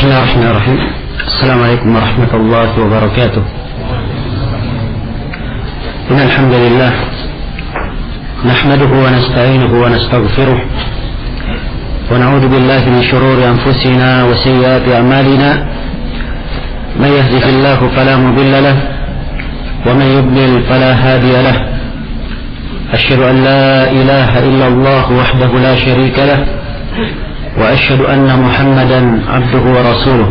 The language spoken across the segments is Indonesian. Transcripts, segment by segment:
Bismillahirrahmanirrahim. Assalamualaikum warahmatullahi wabarakatuh. Innal hamdalillah nahmaduhu wa nasta'inuhu wa nastaghfiruh wa na'udzu billahi min shururi anfusina wa sayyiati a'malina. May yahdihillahu fala mudilla lahu wa may yudlil fala hadiya lahu. Asyhadu an la ilaha illallah wahdahu la syarika lahu wa asyhadu anna Muhammadan abduhu wa rasuluh.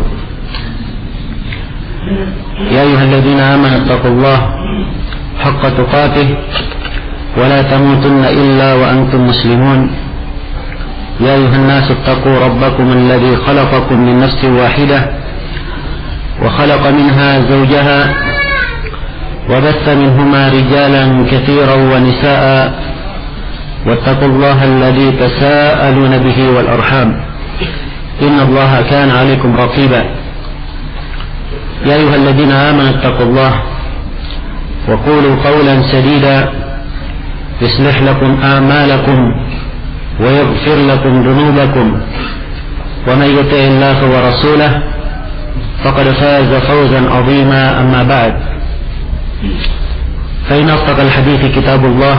Ya ayyuhalladzina amanu taqullaha haqqa tuqatih wa la tamutunna illa wa antum muslimun. Ya ayyuhan nasu taqu rabbakum alladzi khalaqakum min nafsin wahidah wa khalaqa minha zawjaha wa batha minhuma rijalan katsiran wa nisaa'a. واتقوا الله الذي تساءلون به والأرحام إن الله كان عليكم رقيبا. يا أيها الذين آمنوا اتقوا الله وقولوا قولا سديدا يصلح لكم أعمالكم ويغفر لكم ذنوبكم ومن يطع الله ورسوله فقد فاز فوزا عظيما. أما بعد فإن أصدق الحديث كتاب الله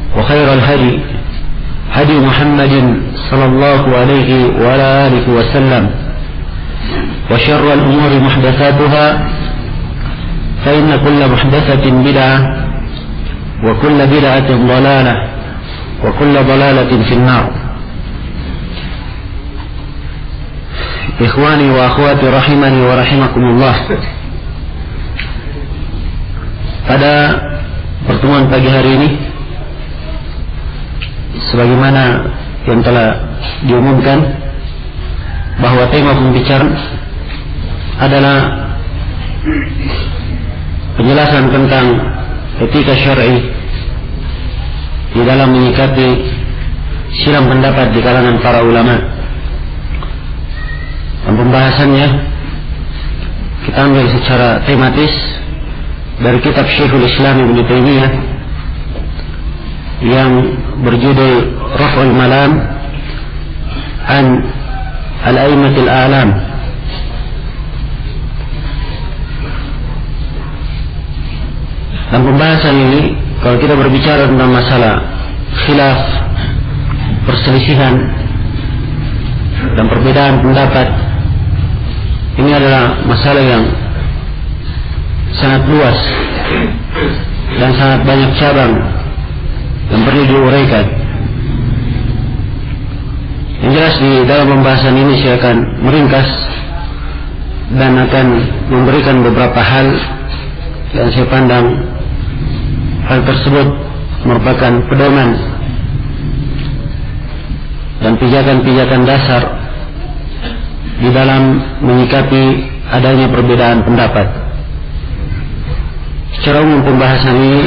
وخير الهدي هدي محمد صلى الله عليه وعلى آله وسلم وشر الأمور محدثاتها فإن كل محدثة بدعة وكل بدعة ضلالة وكل ضلالة في النار. إخواني وأخواتي rahimani wa rahimakumullah. Pada pertemuan pagi hari ini, sebagaimana yang telah diumumkan, bahwa tema pembicaraan adalah penjelasan tentang etika syar'i di dalam menyikapi silang pendapat di kalangan para ulama. Dan pembahasannya kita ambil secara tematis dari kitab Syekhul Islam Ibnu Taimiyah yang berjudul Raf'ul Malam an Al-A'immatil A'lam. Dan pembahasan ini, kalau kita berbicara tentang masalah khilaf, perselisihan dan perbedaan pendapat, ini adalah masalah yang sangat luas dan sangat banyak cabang yang perlu diuraikan. Yang jelas di dalam pembahasan ini saya akan meringkas dan akan memberikan beberapa hal yang saya pandang hal tersebut merupakan pedoman dan pijakan-pijakan dasar di dalam menyikapi adanya perbedaan pendapat. Secara umum pembahasan ini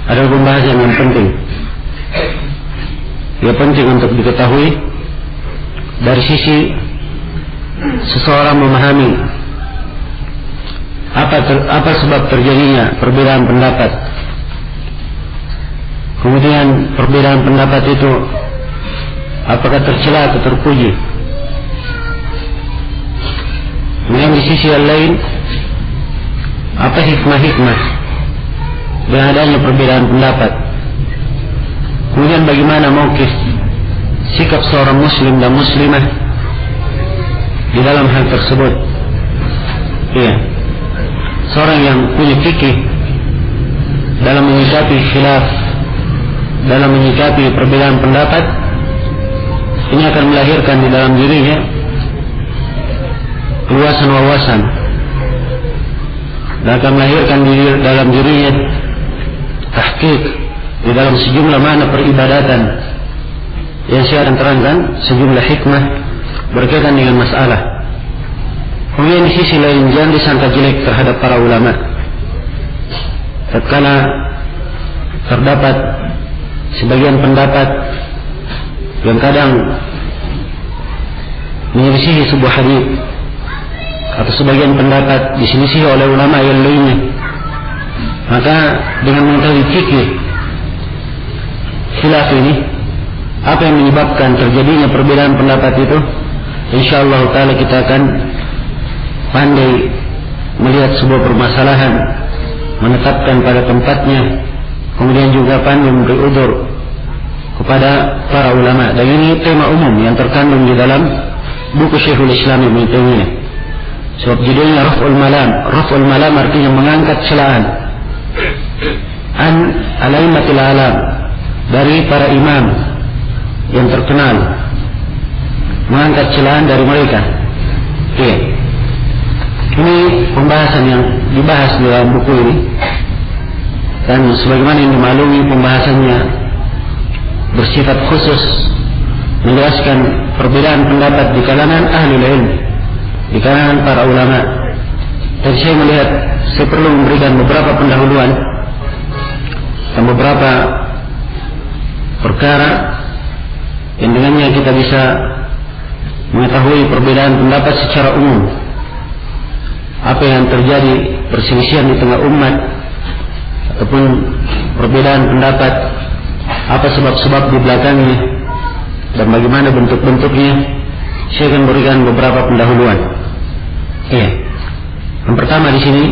adalah pembahasan yang penting. Ia penting untuk diketahui dari sisi seseorang memahami apa sebab terjadinya perbedaan pendapat. Kemudian perbedaan pendapat itu apakah tercela atau terpuji. Kemudian di sisi yang lain, apa hikmah-hikmah dengan adanya perbedaan pendapat. Kemudian bagaimana mauqif, sikap seorang muslim dan muslimah di dalam hal tersebut. Iya, seorang yang punya fikih dalam menyikapi khilaf, dalam menyikapi perbedaan pendapat, ini akan melahirkan di dalam dirinya keluasan wawasan dan akan melahirkan di dalam dirinya tahqiq di dalam sejumlah makna peribadatan yang saya akan terangkan, sejumlah hikmah berkaitan dengan masalah. Kemudian di sisi lain, jangan disangka jelek terhadap para ulama tatkala terdapat sebagian pendapat yang kadang menyelisihi sebuah hadis, atau sebagian pendapat diselisihi oleh ulama yang lainnya. Maka dengan mengetahui fikih khilaf ini, apa yang menyebabkan terjadinya perbedaan pendapat itu, insyaallah taala kita akan pandai melihat sebuah permasalahan, menetapkan pada tempatnya, kemudian juga pandai memberi udzur kepada para ulama. Dan ini tema umum yang terkandung di dalam buku Syekhul Islam Ibnu Taimiyah. Sebab judulnya Raf'ul Malam. Raf'ul Malam artinya mengangkat celaan an alaimatil alam, dari para imam yang terkenal, mengangkat celaan dari mereka. Iya. Ini pembahasan yang dibahas di dalam buku ini, dan sebagaimana yang dimaklumi pembahasannya bersifat khusus, menjelaskan perbedaan pendapat di kalangan ahlul ilm, di kalangan para ulama. Dan saya melihat saya perlu memberikan beberapa pendahuluan dan beberapa perkara yang dengannya kita bisa mengetahui perbedaan pendapat secara umum, apa yang terjadi perselisihan di tengah umat, ataupun perbedaan pendapat, apa sebab-sebab di belakangnya, dan bagaimana bentuk-bentuknya. Saya akan berikan beberapa pendahuluan. Iya. Yang pertama di sini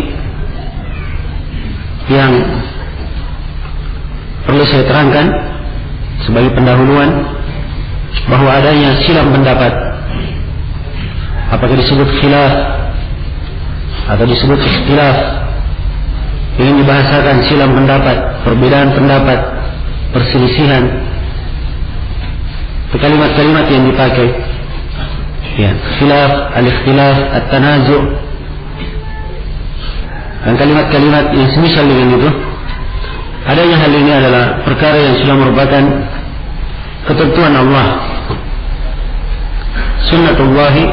yang perlu saya terangkan sebagai pendahuluan, bahwa adanya silang pendapat, apakah disebut khilaf atau disebut ikhtilaf, ingin dibahasakan silang pendapat, perbedaan pendapat, perselisihan, itu kalimat-kalimat yang dipakai. Ya, khilaf, al-ikhtilaf, at-tanazu', dan kalimat-kalimat yang semisal dengan itu. Adanya hal ini adalah perkara yang sudah merupakan ketentuan Allah, sunnatullahi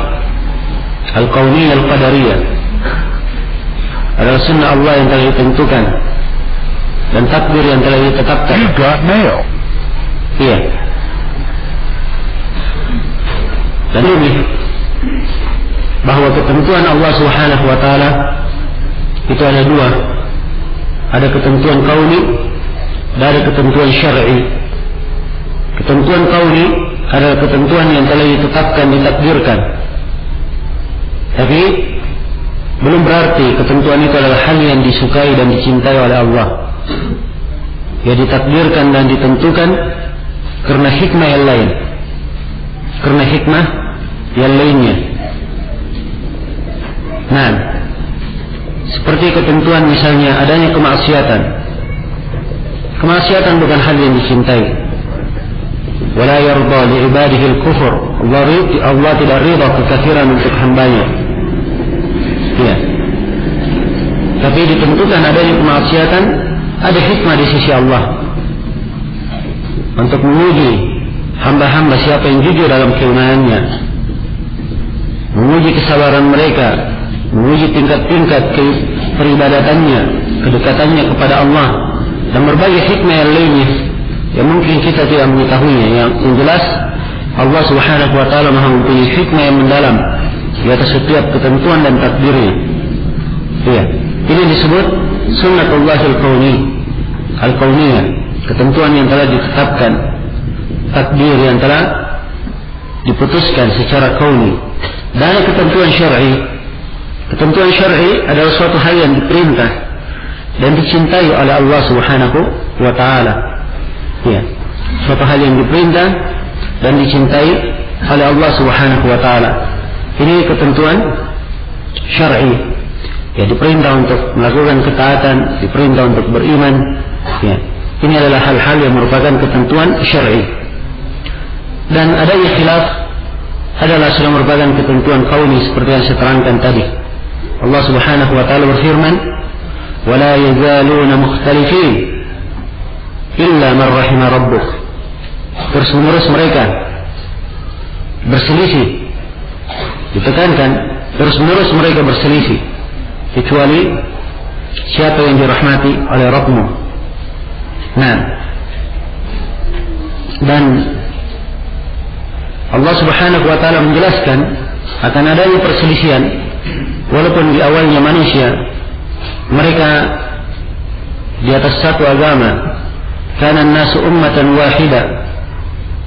al-kauniyah al-qadariyah, adalah sunnah Allah yang telah ditentukan dan takdir yang telah ditetapkan. You got mail. Iya. Dan ini bahwa ketentuan Allah Subhanahu wa taala itu ada dua. Ada ketentuan kauni dan ada ketentuan syar'i. Ketentuan kauni adalah ketentuan yang telah ditetapkan, ditakdirkan. Tapi belum berarti ketentuan itu adalah hal yang disukai dan dicintai oleh Allah. Ya, ditakdirkan dan ditentukan karena hikmah yang lain, karena hikmah yang lainnya. Nah, seperti ketentuan misalnya adanya kemaksiatan. Kemaksiatan bukan hal yang dicintai. Wala yarda li ibadihi al-kufur. Allah tidak ridha kekafiran untuk hambanya. Ya. Tapi ditentukan adanya kemaksiatan, ada hikmah di sisi Allah untuk menguji hamba-hamba siapa yang jujur dalam keimanannya, menguji kesabaran mereka, menguji tingkat-tingkat peribadatannya, kedekatannya kepada Allah, dan berbagai hikmah yang lainnya yang mungkin kita tidak mengetahuinya. Yang jelas Allah Subhanahu wa taala Maha mempunyai hikmah yang mendalam di atas setiap ketentuan dan takdirnya. Iya, ini disebut sunnatullahil al-kauniyah, ketentuan yang telah ditetapkan, takdir yang telah diputuskan secara kauni. Dan ketentuan syar'i. Ketentuan syar'i adalah suatu hal yang diperintah dan dicintai oleh Allah Subhanahu wa taala. Ya, suatu hal yang diperintah dan dicintai oleh Allah Subhanahu wa taala. Ini ketentuan syar'i. Ya, diperintah untuk melakukan ketaatan, diperintah untuk beriman. Ya, ini adalah hal-hal yang merupakan ketentuan syar'i. Dan adanya khilaf adalah sudah merupakan ketentuan kauni seperti yang saya terangkan tadi. Allah Subhanahu wa taala berfirman, "Wa la yazaluna mukhtalifin illa man rahima rabbuk." Terus-menerus mereka berselisih. Ditekankan, terus-menerus mereka berselisih, kecuali siapa yang dirahmati oleh Rabbmu. Nah, dan Allah Subhanahu wa taala menjelaskan akan adanya perselisihan walaupun di awalnya manusia mereka di atas satu agama. Kana an-nasu ummatan wahida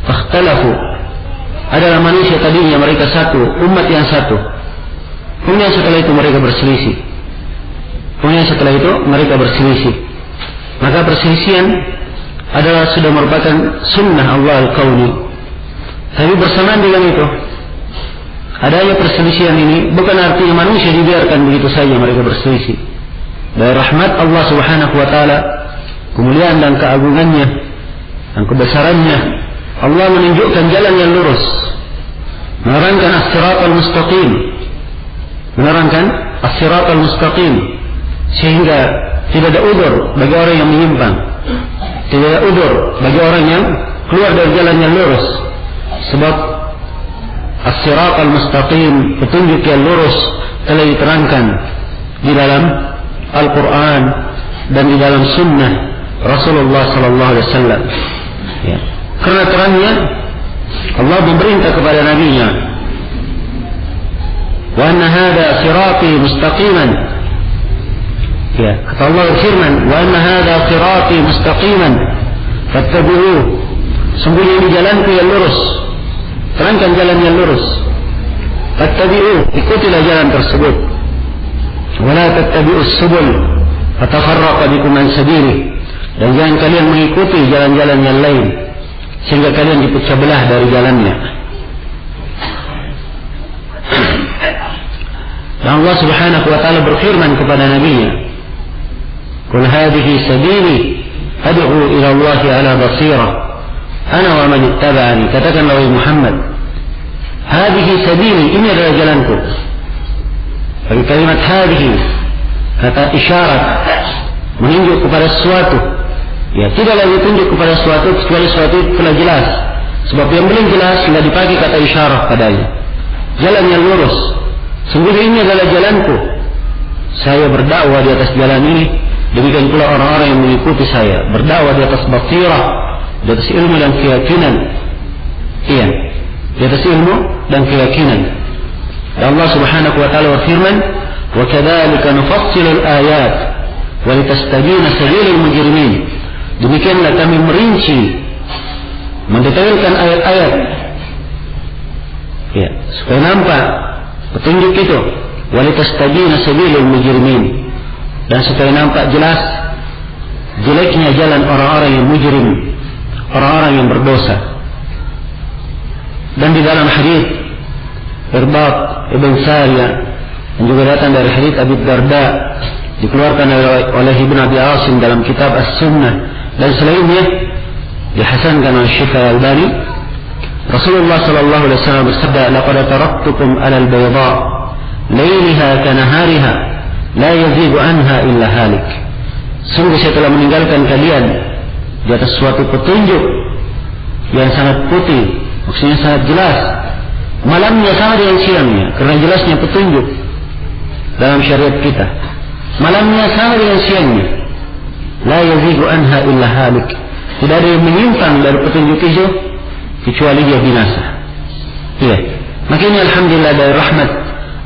fakhtalafu adalah manusia tadinya mereka satu, umat yang satu. Kemudian setelah itu mereka berselisih. Maka perselisihan adalah sudah merupakan sunnah Allah al-kauni. Tapi bersamaan dengan itu, adanya perselisihan ini bukan artinya manusia dibiarkan begitu saja mereka berselisih. Dari rahmat Allah Subhanahu wa taala, kemuliaan dan keagungannya dan kebesarannya, Allah menunjukkan jalan yang lurus, menerangkan as-siratal mustaqim, sehingga tidak ada udzur bagi orang yang menyimpang, tidak ada udzur bagi orang yang keluar dari jalan yang lurus. Sebab as-siratal mustaqim, petunjuk yang lurus, telah diterangkan di dalam Al-Quran dan di dalam sunnah Rasulullah sallallahu alaihi wasallam. Ya. Karena terangnya Allah memerintah kepada nabinya, wa anna hadha sirati mustaqiman. Ya, kata Allah firman, wa anna hadha sirati mustaqiman fattabi'uhu. Sungguhnya ini jalanku yang lurus, terangkan jalan yang lurus. Fattabi'uhu, ikutilah jalan tersebut. Wa la tattabi'us subul fatafarraqa bikum an sabilihi. Dan jangan kalian mengikuti jalan-jalan yang lain sehingga kalian dipecah belah dari jalannya. Dan Allah Subhanahu wa taala berfirman kepada nabinya, "Qul hadhihi sabili ad'u ila Allah ala basirah ana wa man ittaba'ani." Katakanlah wahai Muhammad, hadhihi sabili, ini adalah jalanku. Bagi kalimat hadhihi, kata isyarat, menunjuk kepada sesuatu. Ya, tidaklah ditunjuk kepada sesuatu kecuali sesuatu itu telah jelas. Sebab yang belum jelas tidak dipakai kata isyarat padanya. Jalan yang lurus. Sungguhnya ini adalah jalanku. Saya berdakwah di atas jalan ini. Demikian pula orang-orang yang mengikuti saya berdakwah di atas basirah, di atas ilmu dan keyakinan. Iya, di atas ilmu dan keyakinan. Dan Allah Subhanahu wa taala berfirman, "Wa kadzalika nufassilu al-ayat wa litastabina sabilul mujrimin." Demikianlah kami merinci, mendetailkan ayat-ayat, ya, supaya nampak petunjuk itu. Wa litastabina sabilul mujrimin, dan supaya nampak jelas jeleknya jalan orang-orang yang mujrim, orang-orang yang berdosa. Dan di dalam hadis Irbad ibn Sariyah yang juga datang dari hadis Abi Darda, dikeluarkan oleh Ibn Abi Asim dalam kitab As-Sunnah dan selainnya, dihasankan oleh Syekh Al-Albani, Rasulullah sallallahu alaihi wasallam bersabda, "Laqad taraktukum 'alal bayda lailiha kanahariha la yazigu anha illa halik." Sungguh saya telah meninggalkan kalian di atas suatu petunjuk yang sangat putih, maksudnya sangat jelas. Malamnya sama dengan siangnya, karena jelasnya petunjuk dalam syariat kita. Malamnya sama dengan siangnya. La yazigu anha illa halik. Tidak ada yang menyimpang dari petunjuk itu kecuali dia binasa. Iya. Makanya alhamdulillah dari rahmat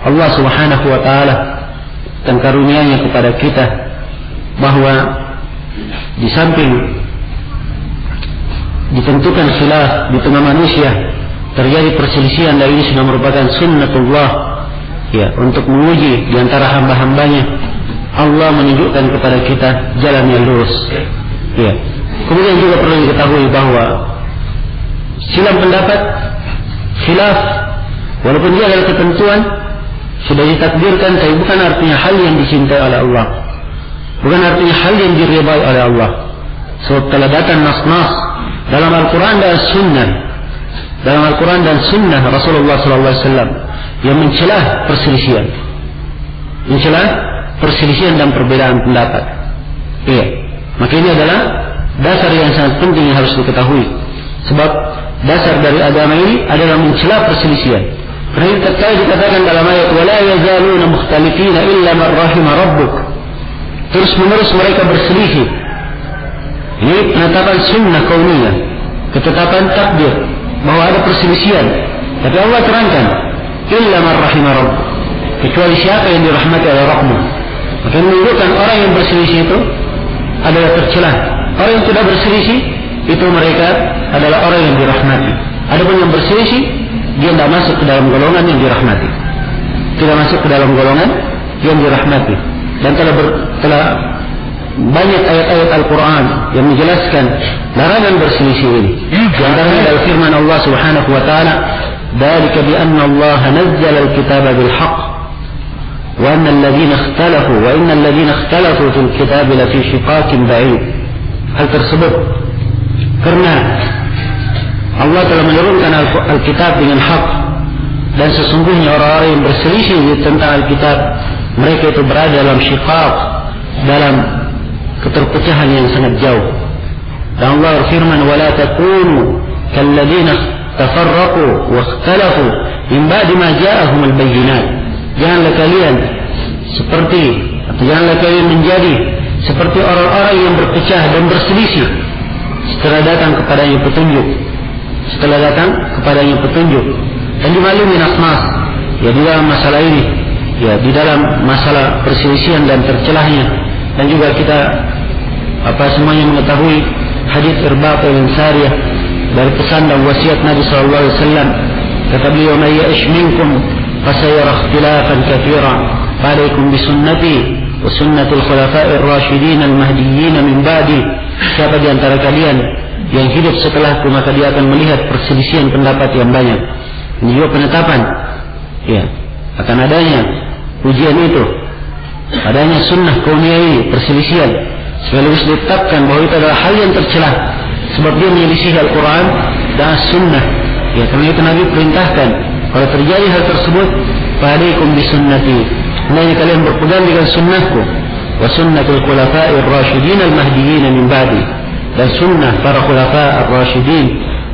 Allah Subhanahu wa taala dan karunia-Nya kepada kita, bahwa di samping ditentukan khilaf di tengah manusia, terjadi perselisihan, dan ini sudah merupakan sunnatullah, ya, untuk menguji di antara hamba-hambanya. Allah menunjukkan kepada kita jalan yang lurus. Ya. Kemudian juga perlu diketahui bahwa silang pendapat, khilaf, walaupun dia adalah ketentuan, sudah ditakdirkan, tapi bukan artinya hal yang dicintai oleh Allah, bukan artinya hal yang diridai oleh Allah. Sebab telah datang nas-nas dalam Al-Quran dan Sunnah, dalam Al-Quran dan Sunnah Rasulullah SAW yang mencelah perselisihan, perselisihan dan perbedaan pendapat. Iya. Maka ini adalah dasar yang sangat penting yang harus diketahui. Sebab dasar dari agama ini adalah mencela perselisihan. Karena tatkala dikatakan dalam ayat, "Wa la yazaluna mukhtalifina illa man rahima rabbuk." Terus menerus mereka berselisih. Ini penetapan sunnah kauniyah, ketetapan takdir bahwa ada perselisihan. Tapi Allah terangkan, "Illa man rahima rabbuk." Kecuali siapa yang dirahmati oleh Rabbmu. Maka menunjukkan orang yang berselisih itu adalah tercela. Orang yang tidak berselisih itu mereka adalah orang yang dirahmati. Adapun yang berselisih dia tidak masuk ke dalam golongan yang dirahmati. Tidak masuk ke dalam golongan yang dirahmati. Dan telah banyak ayat-ayat Al-Quran yang menjelaskan larangan berselisih ini. Di antaranya adalah firman Allah Subhanahu wa taala, "Dzalika bi anna Allah nazzala al-kitaba bil haqq wa anna alladhina ikhtalafu fil kitabi la fi shiqaqin ba'id." Hal tersebut karena Allah telah menurunkan Al-Kitab dengan hak, dan sesungguhnya orang-orang yang berselisih tentang Al-Kitab, mereka itu berada dalam syiqaq, dalam keterpecahan yang sangat jauh. Dan Allah berfirman, "Wala takunu kalladzina tafarraqu wa ikhtalafu min ba'di ma ja'ahumul bayyinat." Janganlah kalian menjadi seperti orang-orang yang berpecah dan berselisih setelah datang kepadanya petunjuk. Dan dimaklumi nas-nas ya di dalam masalah ini, ya di dalam masalah perselisihan dan tercelahnya. Dan juga kita semuanya mengetahui hadis Irbad bin Sariyah dari pesan dan wasiat Nabi sallallahu alaihi wasallam. Kata beliau, "Man ya'ish minkum fasayara ikhtilafan katsiran, fa'alaikum bisunnati wa sunnatul khulafa'ir rasyidin al-mahdiyyin min ba'di." Siapa di antara kalian yang hidup setelahku, maka dia akan melihat perselisihan pendapat yang banyak. Ini juga penetapan ya akan adanya ujian itu, adanya sunnah kauniyah ini, perselisihan, sekaligus ditetapkan bahwa itu adalah hal yang tercela sebab dia menyelisih Al-Quran dan Sunnah. Ya, karena itu Nabi perintahkan kalau terjadi hal tersebut, "Fa'alaikum bisunnati." Hendaknya kalian berpegang dengan sunnahku, wa sunnatul khulafa'ir rasyidin al-mahdiyyin min ba'di, dan sunnah para khulafa ar-rasyidin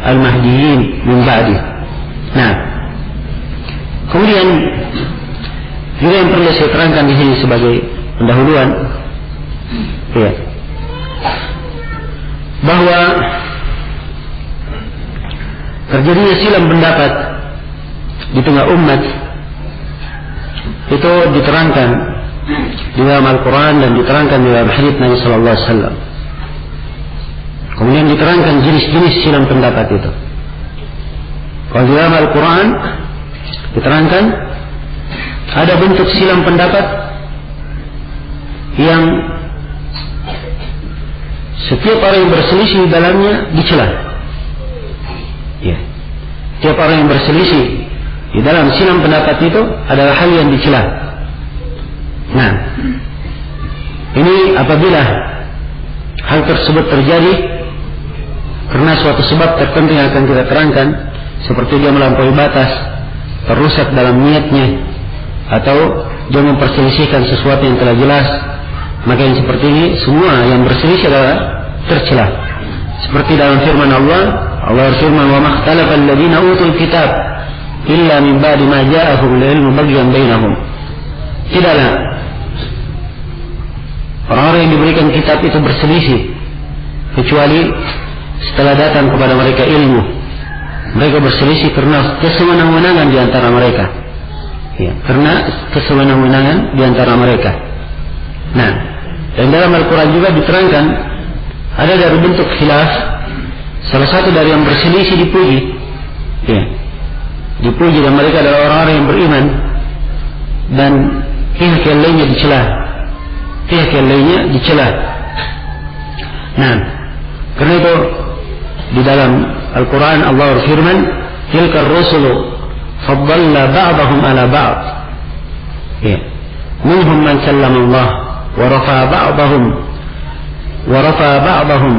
al-mahdiyyin min ba'di. Nah, kemudian juga yang perlu saya terangkan di sini sebagai pendahuluan, ya, bahwa terjadinya silang pendapat di tengah umat itu diterangkan di dalam Al-Quran dan diterangkan di dalam hadits Nabi Sallallahu Alaihi Wasallam. Kemudian diterangkan jenis-jenis silang pendapat itu. Kalau di dalam Al-Quran diterangkan ada bentuk silang pendapat yang setiap orang yang berselisih di dalamnya dicela. Ya. Setiap orang yang berselisih di dalam silang pendapat itu adalah hal yang dicela. Nah, ini apabila hal tersebut terjadi karena suatu sebab tertentu yang akan kita terangkan, seperti dia melampaui batas, terusak dalam niatnya, atau dia memperselisihkan sesuatu yang telah jelas, maka yang seperti ini semua yang berselisih adalah tercela. Seperti dalam firman Allah berfirman, "Wa makhtalafa alladziina utul kitab illa min ba'di ma ja'ahumul ilmu baghyan bainahum." Tidaklah orang-orang yang diberikan kitab itu berselisih kecuali setelah datang kepada mereka ilmu. Mereka berselisih karena kesewenang-wenangan di antara mereka. Ya, karena kesewenang-wenangan di antara mereka. Nah, dan dalam Al-Quran juga diterangkan ada dari bentuk khilaf, salah satu dari yang berselisih dipuji, ya, dipuji, dan mereka adalah orang-orang yang beriman, dan pihak yang lainnya dicela. Nah, karena itu di dalam Al-Quran Allah berfirman, "Tilka ar-rusulu faddalna ba'dahum 'ala ba'd." Ya. Minhum man sallama Allah wa rafa'a ba'dahum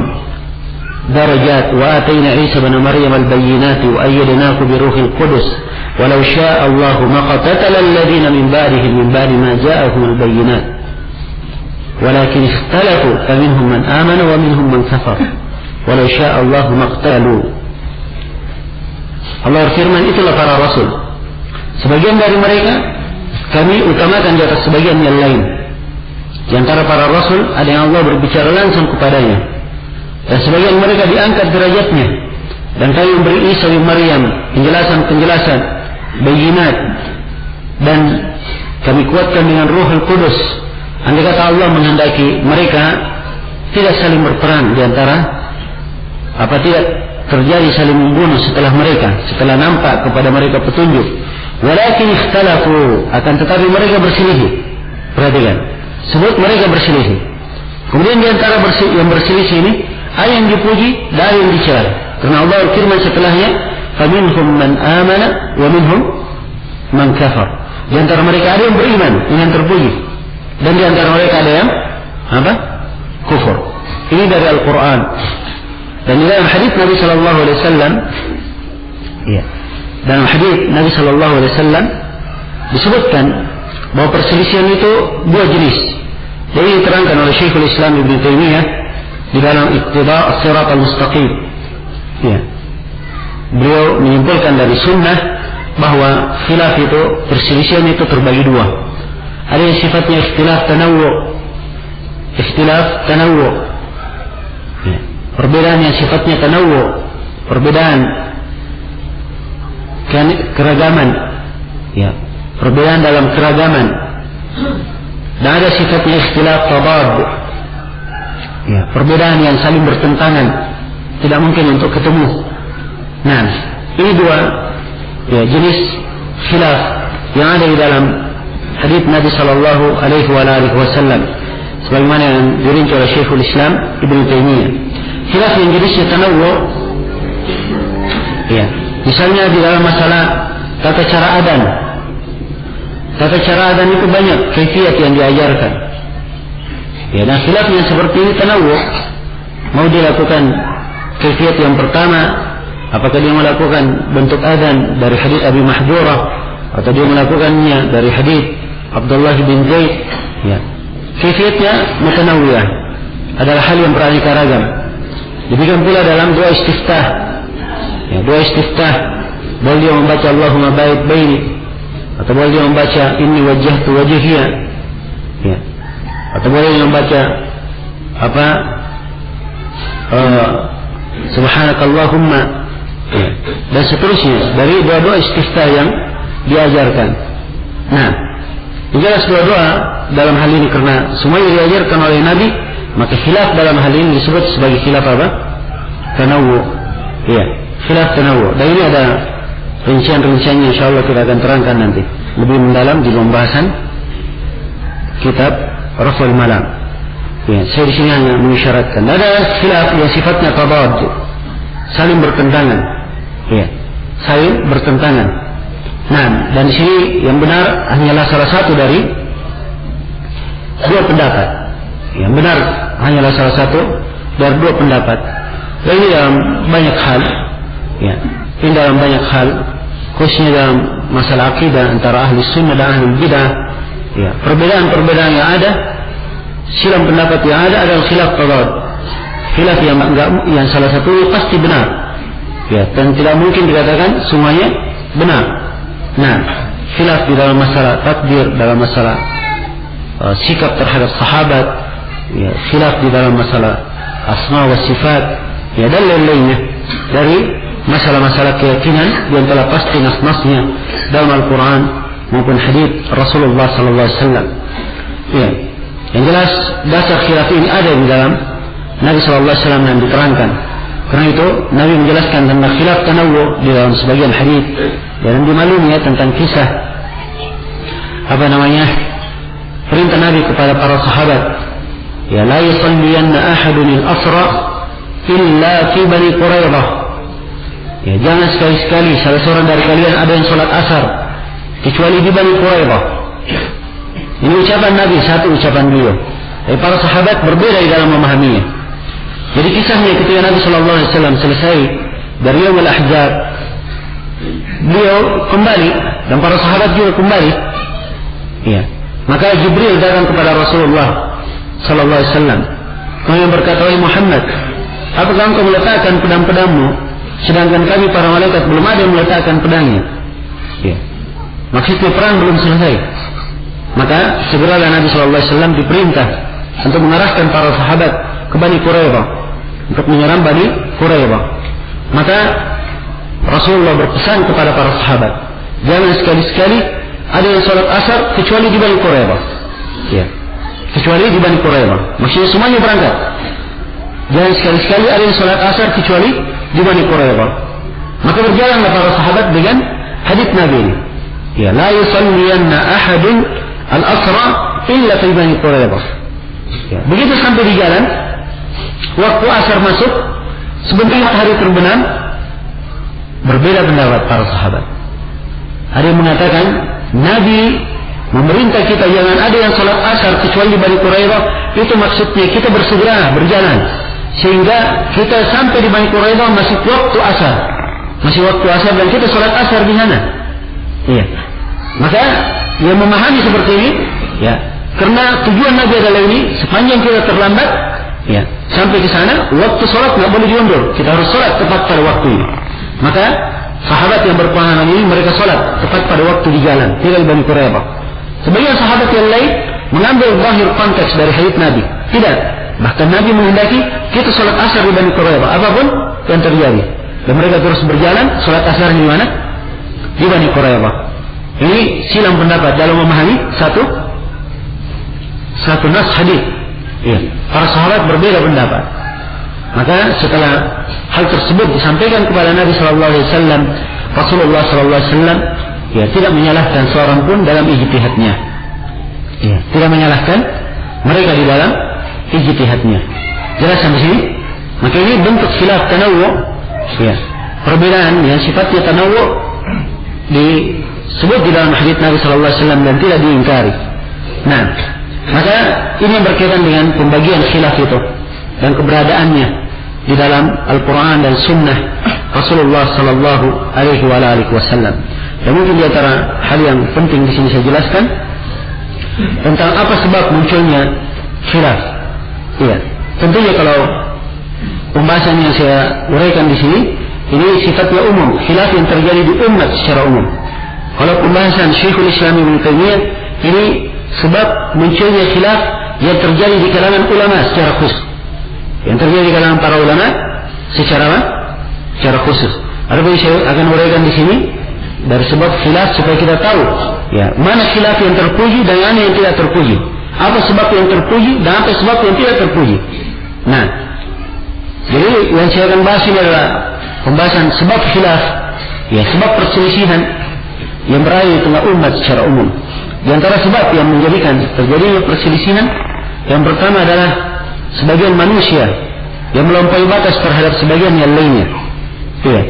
darajat wa atayna Isa ibn Maryam al-bayyinati wa ayyadnahu bi ruhil qudus walau syaa'a Allahu ma qatatala alladhina min ba'dihim min ba'di ma ja'ahum al-bayyinat walakin ikhtalafu faminhum man amana wa minhum man kafara walau syaa'a Allahu ma qatalu. Allah berfirman, itulah para rasul, sebagian dari mereka kami utamakan di atas sebagian yang lain. Di antara para rasul ada yang Allah berbicara langsung kepadanya, dan sebagian mereka diangkat derajatnya, dan kami memberi Isa bin Maryam penjelasan bayinat, dan kami kuatkan dengan Ruhul Kudus. Andai kata Allah menghendaki mereka tidak saling berperang di antara tidak terjadi saling membunuh setelah nampak kepada mereka petunjuk. Walakin ikhtalafu, akan tetapi mereka berselisih. Perhatikan, sebut mereka berselisih. Kemudian di antara yang berselisih ini ada yang dipuji, ada yang dicela. Karena Allah berfirman setelahnya, "Faminhum man amana wa minhum man kafar." Di antara mereka ada yang beriman, yang terpuji, dan di antara mereka ada yang kufur. Ini dari Al-Quran. Dan di dalam hadis Nabi sallallahu alaihi wasallam, dalam hadis Nabi sallallahu alaihi wasallam disebutkan bahwa perselisihan itu dua jenis. Dan ini diterangkan oleh Syekhul Islam Ibnu Taimiyah di dalam Iqtida' As-Sirat Al-Mustaqim. Beliau menyimpulkan dari sunnah bahwa khilaf itu, perselisihan itu terbagi dua. Ada yang sifatnya ikhtilaf tanawwu. Perbedaan yang sifatnya tanawwu, perbedaan keragaman, perbedaan dalam keragaman. Dan ada sifatnya ikhtilaf tadad, perbedaan yang saling bertentangan, tidak mungkin untuk ketemu. Nah, ini dua jenis khilaf yang ada di dalam hadis Nabi sallallahu alaihi wasallam, sebagaimana yang dirinci oleh Syekhul Islam Ibnu Taimiyah. Khilaf yang jenisnya tanawwu, misalnya di dalam masalah tata cara adzan. Tata cara adzan itu banyak kaifiyat yang diajarkan. Dan khilaf yang seperti ini tanawwu. Mau dilakukan kaifiyat yang pertama, apakah dia melakukan bentuk adzan dari hadis Abi Mahdurah atau dia melakukannya dari hadis Abdullah bin Zaid? Kaifiyatnya mutanawwiyah, adalah hal yang beraneka ragam. Demikian pula dalam doa istiftah. Doa istiftah, boleh dia membaca Allahumma ba'id baini, atau boleh dia membaca inni wajjahtu wajhiya, atau boleh dia membaca subhanakallahumma, dan seterusnya dari doa-doa istiftah yang diajarkan. Nah, jelas doa-doa dalam hal ini karena semuanya diajarkan oleh Nabi, maka khilaf dalam hal ini disebut sebagai khilaf tanawwu. Khilaf tanawwu. Dan ini ada rincian-rinciannya, insyaallah kita akan terangkan nanti lebih mendalam di pembahasan kitab Raf'ul Malam. Saya di sini hanya mengisyaratkan. Ada khilaf yang sifatnya tadad, saling bertentangan. Saling bertentangan. Nah, dan di sini yang benar hanyalah salah satu dari dua pendapat. Yang benar hanyalah salah satu dari dua pendapat. Dan ini dalam banyak hal, ini dalam banyak hal, khususnya dalam masalah akidah antara ahli sunnah dan ahli bidah. Perbedaan-perbedaan yang ada, silang pendapat yang ada adalah khilaf tadad. Khilaf yang salah satu pasti benar, dan tidak mungkin dikatakan semuanya benar. Nah, khilaf di dalam masalah takdir, dalam masalah sikap terhadap sahabat, khilaf di dalam masalah asma wa sifat, dan lain-lainnya dari masalah-masalah keyakinan yang telah pasti nas-nasnya dalam Al-Quran maupun hadits Rasulullah sallallahu alaihi wasallam. Yang jelas dasar khilaf ini ada di dalam Nabi sallallahu alaihi wasallam yang diterangkan. Karena itu Nabi menjelaskan tentang khilaf tanawwu di dalam sebagian hadits, dan dimaklumi tentang kisah perintah Nabi kepada para sahabat, la yusalliyanna ahadun al-asra illa fi Bani Quraidah. Jangan sekali-sekali salah seorang dari kalian ada yang salat asar kecuali di Bani Quraidah. Ini ucapan Nabi, satu ucapan beliau. Tapi para sahabat berbeda di dalam memahaminya. Jadi kisahnya ketika Nabi sallallahu alaihi wasallam selesai dari Yaumul Ahzab, beliau kembali dan para sahabat juga kembali. Maka Jibril datang kepada Rasulullah sallallahu alaihi wasallam. Kemudian berkata, "Wahai Muhammad, apakah engkau meletakkan pedang-pedangmu sedangkan kami para malaikat belum ada yang meletakkan pedangnya?" Maksudnya perang belum selesai. Maka segeralah Nabi sallallahu alaihi wasallam diperintah untuk mengarahkan para sahabat ke Bani Quraidah untuk menyerang Bani Quraidah. Maka Rasulullah berpesan kepada para sahabat, jangan sekali-sekali ada yang salat asar kecuali di Bani Quraidah. Kecuali di Bani Quraidah. Maksudnya semuanya berangkat. Jangan sekali-sekali ada yang salat asar kecuali di Bani Quraidah. Maka berjalanlah para sahabat dengan hadits Nabi ini. Ya, la yusalliyanna ahadun al-asra illa fi Bani Quraidah. Ya, begitu sampai di jalan, waktu asar masuk, sebentar matahari terbenam, berbeda pendapat para sahabat. Ada yang mengatakan Nabi memerintah kita jangan ada yang salat asar kecuali di Bani Quraidah. Itu maksudnya kita bersegera berjalan sehingga kita sampai di Bani Quraidah masih waktu asar. Masih waktu asar dan kita salat asar di sana. Iya. Maka yang memahami seperti ini, ya, karena tujuan Nabi adalah ini, sepanjang kita terlambat, ya, sampai ke sana, waktu salat nggak boleh diundur. Kita harus salat tepat pada waktu ini. Maka sahabat yang berpengalaman ini mereka salat tepat pada waktu di jalan, tidak di Bani Quraidah. Sebagian sahabat yang lain mengambil zahir konteks dari hadits Nabi. Tidak. Bahkan Nabi menghendaki kita salat asar di Bani Quraidah, apapun yang terjadi. Dan mereka terus berjalan, salat asar di mana? Di Bani Quraidah. Ini silang pendapat dalam memahami satu nas hadis. Ya. Para sahabat berbeda pendapat. Maka setelah hal tersebut disampaikan kepada Nabi sallallahu alaihi wasallam, Rasulullah sallallahu alaihi wasallam ya tidak menyalahkan seorang pun dalam ijtihadnya. Ya, tidak menyalahkan mereka di dalam ijtihadnya. Jelas sampai sini? Maka ini bentuk khilaf tanawwu, ya. Perbedaan yang sifatnya tanawwu disebut di dalam hadits Nabi sallallahu alaihi wasallam dan tidak diingkari. Nah, maka ini yang berkaitan dengan pembagian khilaf itu dan keberadaannya di dalam Al-Quran dan Sunnah Rasulullah sallallahu alaihi wasallam. Dan mungkin di antara hal yang penting di sini saya jelaskan tentang apa sebab munculnya khilaf. Iya, tentunya kalau pembahasan yang saya uraikan di sini ini sifatnya umum, khilaf yang terjadi di umat secara umum. Kalau pembahasan Syekhul Islam Ibnu Taimiyah ini sebab munculnya khilaf yang terjadi di kalangan ulama secara khusus. Yang terjadi di kalangan para ulama secara khusus. Adapun saya akan uraikan di sini dari sebab khilaf supaya kita tahu ya mana khilaf yang terpuji dan mana yang tidak terpuji. Apa sebab yang terpuji dan apa sebab yang tidak terpuji. Nah, jadi yang saya akan bahas ini adalah pembahasan sebab khilaf, ya sebab perselisihan yang berada di tengah umat secara umum. Di antara sebab yang menjadikan terjadinya perselisihan yang pertama adalah sebagian manusia yang melampaui batas terhadap sebagian yang lainnya. Ya.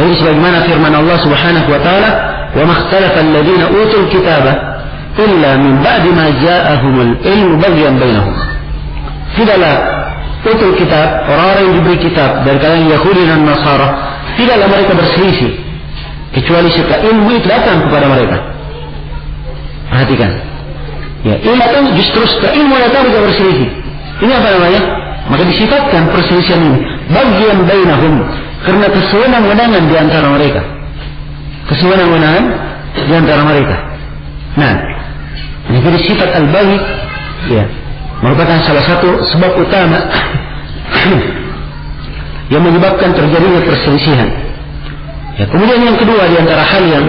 Dari sebagaimana firman Allah Subhanahu wa taala, "Wa makhtalafa alladziina utul kitaba illa min ba'di ma ja'ahumul ilmu baghyan bainahum." Tidaklah utul kitab, orang-orang yang diberi kitab dari kalangan Yahudi dan Nasara, tidaklah mereka berselisih kecuali setelah ilmu itu datang kepada mereka. Perhatikan. Ya, ilmu datang justru setelah ilmu datang mereka berselisih. Ini apa namanya? Maka disifatkan perselisihan ini baghyan bainahum, karena kesewenang-wenangan di antara mereka. Kesewenang-wenangan di antara mereka. Nah, ini jadi sifat al-baghi, ya, merupakan salah satu sebab utama yang menyebabkan terjadinya perselisihan. Ya, kemudian yang kedua di antara hal yang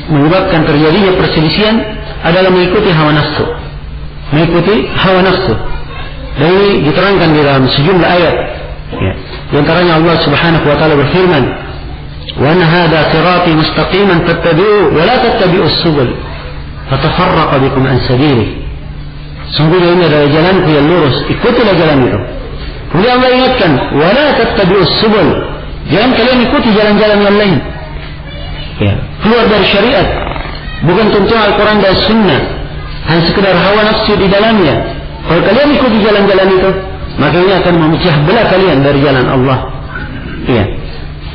menyebabkan terjadinya perselisihan adalah mengikuti hawa nafsu. Mengikuti hawa nafsu. Dan ini diterangkan di dalam sejumlah ayat. Ya. Di antaranya Allah Subhanahu wa taala berfirman, "Wa anna hadza sirati mustaqiman fattabi'u wa la tattabi'us subul fatafarraqa bikum an sabilihi." Sungguhnya ini adalah jalanku yang lurus, ikutilah jalan itu. Kemudian Allah ingatkan, "Wa la tattabi'us subul." Jangan kalian ikuti jalan-jalan yang lain. Ya, keluar dari syariat, bukan tuntunan Al-Quran dan Sunnah, hanya sekedar hawa nafsu di dalamnya. Kalau kalian ikuti jalan-jalan itu, maka ini akan memecah belah kalian dari jalan Allah. Iya.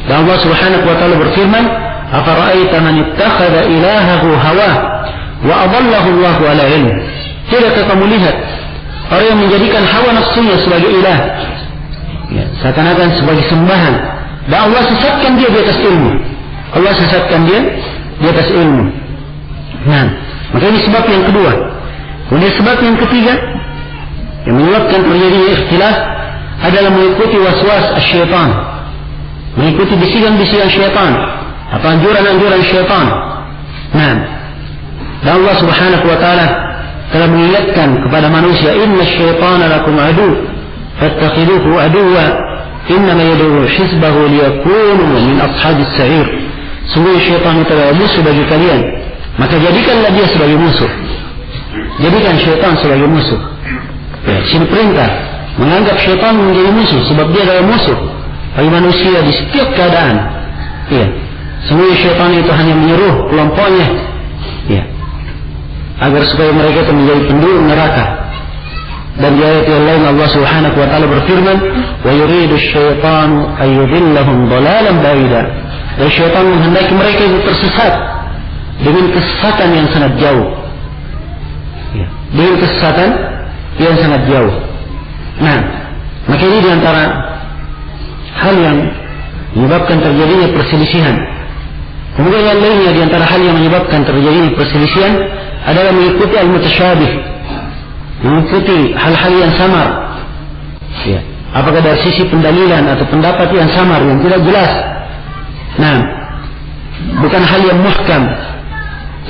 Dan Allah Subhanahu wa taala berfirman, "Afara'aita man ittakhadha ilahahu hawah wa adallahu Allahu 'ala ilm." Tidakkah kamu lihat orang yang menjadikan hawa nafsunya sebagai ilah? Ya, seakan-akan sebagai sembahan. Dan Allah sesatkan dia di atas ilmu. Allah sesatkan dia di atas ilmu. Nah, maka ini sebab yang kedua. Kemudian sebab yang ketiga yang menyebabkan terjadinya ikhtilaf adalah mengikuti waswas syaitan, mengikuti bisikan-bisikan syaitan atau anjuran-anjuran syaitan. Nah, dan Allah Subhanahu wa taala telah mengingatkan kepada manusia, "Inna syaitana lakum adu, fattakhiduhu aduwwa innama yad'u hizbahu liyakunu min ashabis sa'ir. Sungguh syaitan itu adalah musuh bagi kalian, maka jadikanlah dia sebagai musuh. Jadikan syaitan sebagai musuh. Ya, sini perintah menganggap syaitan menjadi musuh, sebab dia adalah musuh bagi manusia di setiap keadaan. Ya, sungguh syaitan itu hanya menyuruh kelompoknya, ya, agar supaya mereka itu menjadi penduduk neraka. Dan di ayat yang lain Allah Subhanahu wa taala berfirman, "Wa yuridu asy-syaitanu ay yudhillahum dhalalan ba'ida." Dan syaitan menghendaki mereka itu tersesat dengan kesesatan yang sangat jauh. Ya, dengan kesesatan yang sangat jauh. Nah, maka ini di antara hal yang menyebabkan terjadinya perselisihan. Kemudian yang lainnya di antara hal yang menyebabkan terjadinya perselisihan adalah mengikuti al-mutasyabih, mengikuti hal-hal yang samar. Ya. Apakah dari sisi pendalilan atau pendapat yang samar, yang tidak jelas. Nah, bukan hal yang muhkam.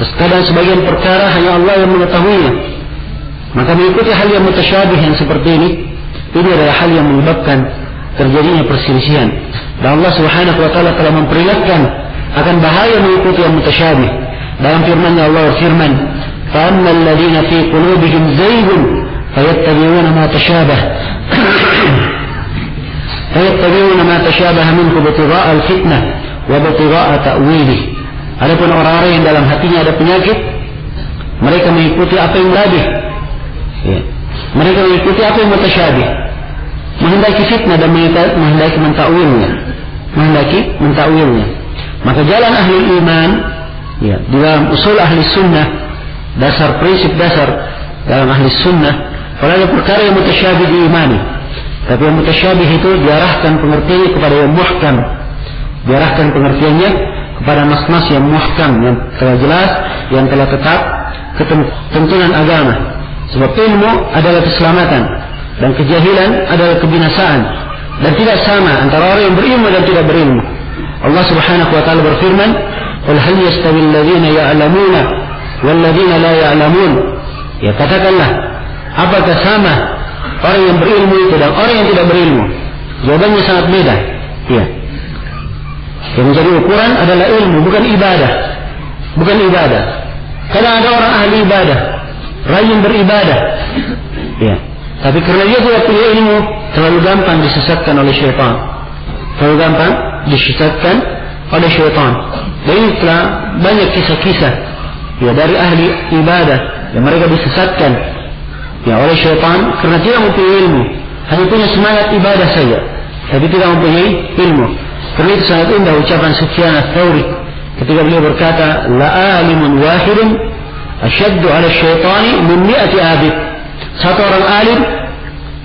Terkadang sebagian perkara hanya Allah yang mengetahuinya. Maka mengikuti hal yang mutasyabih yang seperti ini adalah hal yang menyebabkan terjadinya perselisihan. Dan Allah Subhanahu wa taala telah memperingatkan akan bahaya mengikuti yang mutasyabih. Dalam firman-Nya Allah berfirman, فَأَمَّا الَّذِينَ فِي قُلُوبِهِمْ زَيْغٌ فَيَتَّبِعُونَ مَا تَشَابَهَ مِنْهُ ابْتِغَاءَ الْفِتْنَةِ وَابْتِغَاءَ تَأْوِيلِهِ. Adapun orang-orang yang dalam hatinya ada penyakit, mereka mengikuti apa yang labih. Ya. Mereka mengikuti apa yang mutasyabih, menghendaki fitnah dan menghendaki mentakwilnya. Maka jalan ahli iman, ya, di dalam usul ahli sunnah, dasar prinsip dasar dalam ahli sunnah, kalau ada perkara yang mutasyabih diimani, tapi yang mutasyabih itu diarahkan pengertiannya kepada yang muhkam, diarahkan pengertiannya kepada nas-nas yang muhkam, yang telah jelas, yang telah tetap ketentuan agama. Sebab ilmu adalah keselamatan dan kejahilan adalah kebinasaan, dan tidak sama antara orang yang berilmu dan tidak berilmu. Allah Subhanahu wa taala berfirman, "Qul hal yastawi alladziina ya'lamuuna wal ladziina la ya'lamuun." Ya, katakanlah, apakah sama orang yang berilmu itu dan orang yang tidak berilmu? Jawabannya sangat beda. Ya. Yang menjadi ukuran adalah ilmu, bukan ibadah. Bukan ibadah. Kadang ada orang ahli ibadah, rajin beribadah. Ya. Tapi karena dia tidak punya ilmu, terlalu gampang disesatkan oleh syaitan. Terlalu gampang disesatkan oleh syaitan. Dan ini telah banyak kisah-kisah, ya, dari ahli ibadah yang mereka disesatkan, ya, oleh syaitan karena tidak mempunyai ilmu, hanya punya semangat ibadah saja, tapi tidak mempunyai ilmu. Karena itu sangat indah ucapan Sufyan ats-Tsauri ketika beliau berkata, "La alimun wahidun asyaddu 'ala asy-syaitani min 100 abid." Satu orang alim,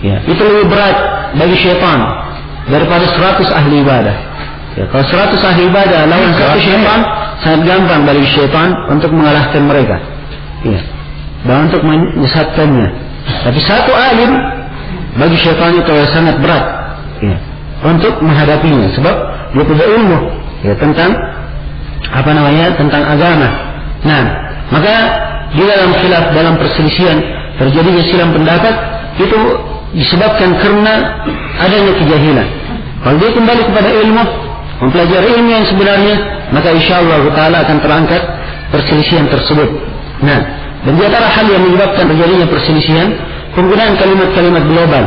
ya, itu lebih berat bagi syaitan daripada 100 ahli ibadah. Ya, kalau 100 ahli ibadah lawan satu syaitan, sangat gampang bagi syaitan untuk mengalahkan mereka, ya, dan untuk menyesatkannya. Tapi satu alim bagi syaitan itu sangat berat, ya, untuk menghadapinya, sebab dia punya ilmu, ya, tentang tentang agama. Nah, maka di dalam khilaf, dalam perselisihan, terjadinya silang pendapat itu disebabkan karena adanya kejahilan. Kalau dia kembali kepada ilmu, mempelajari ilmu yang sebenarnya, maka insyaallah taala akan terangkat perselisihan tersebut. Nah, dan di antara hal yang menyebabkan terjadinya perselisihan, penggunaan kalimat-kalimat global.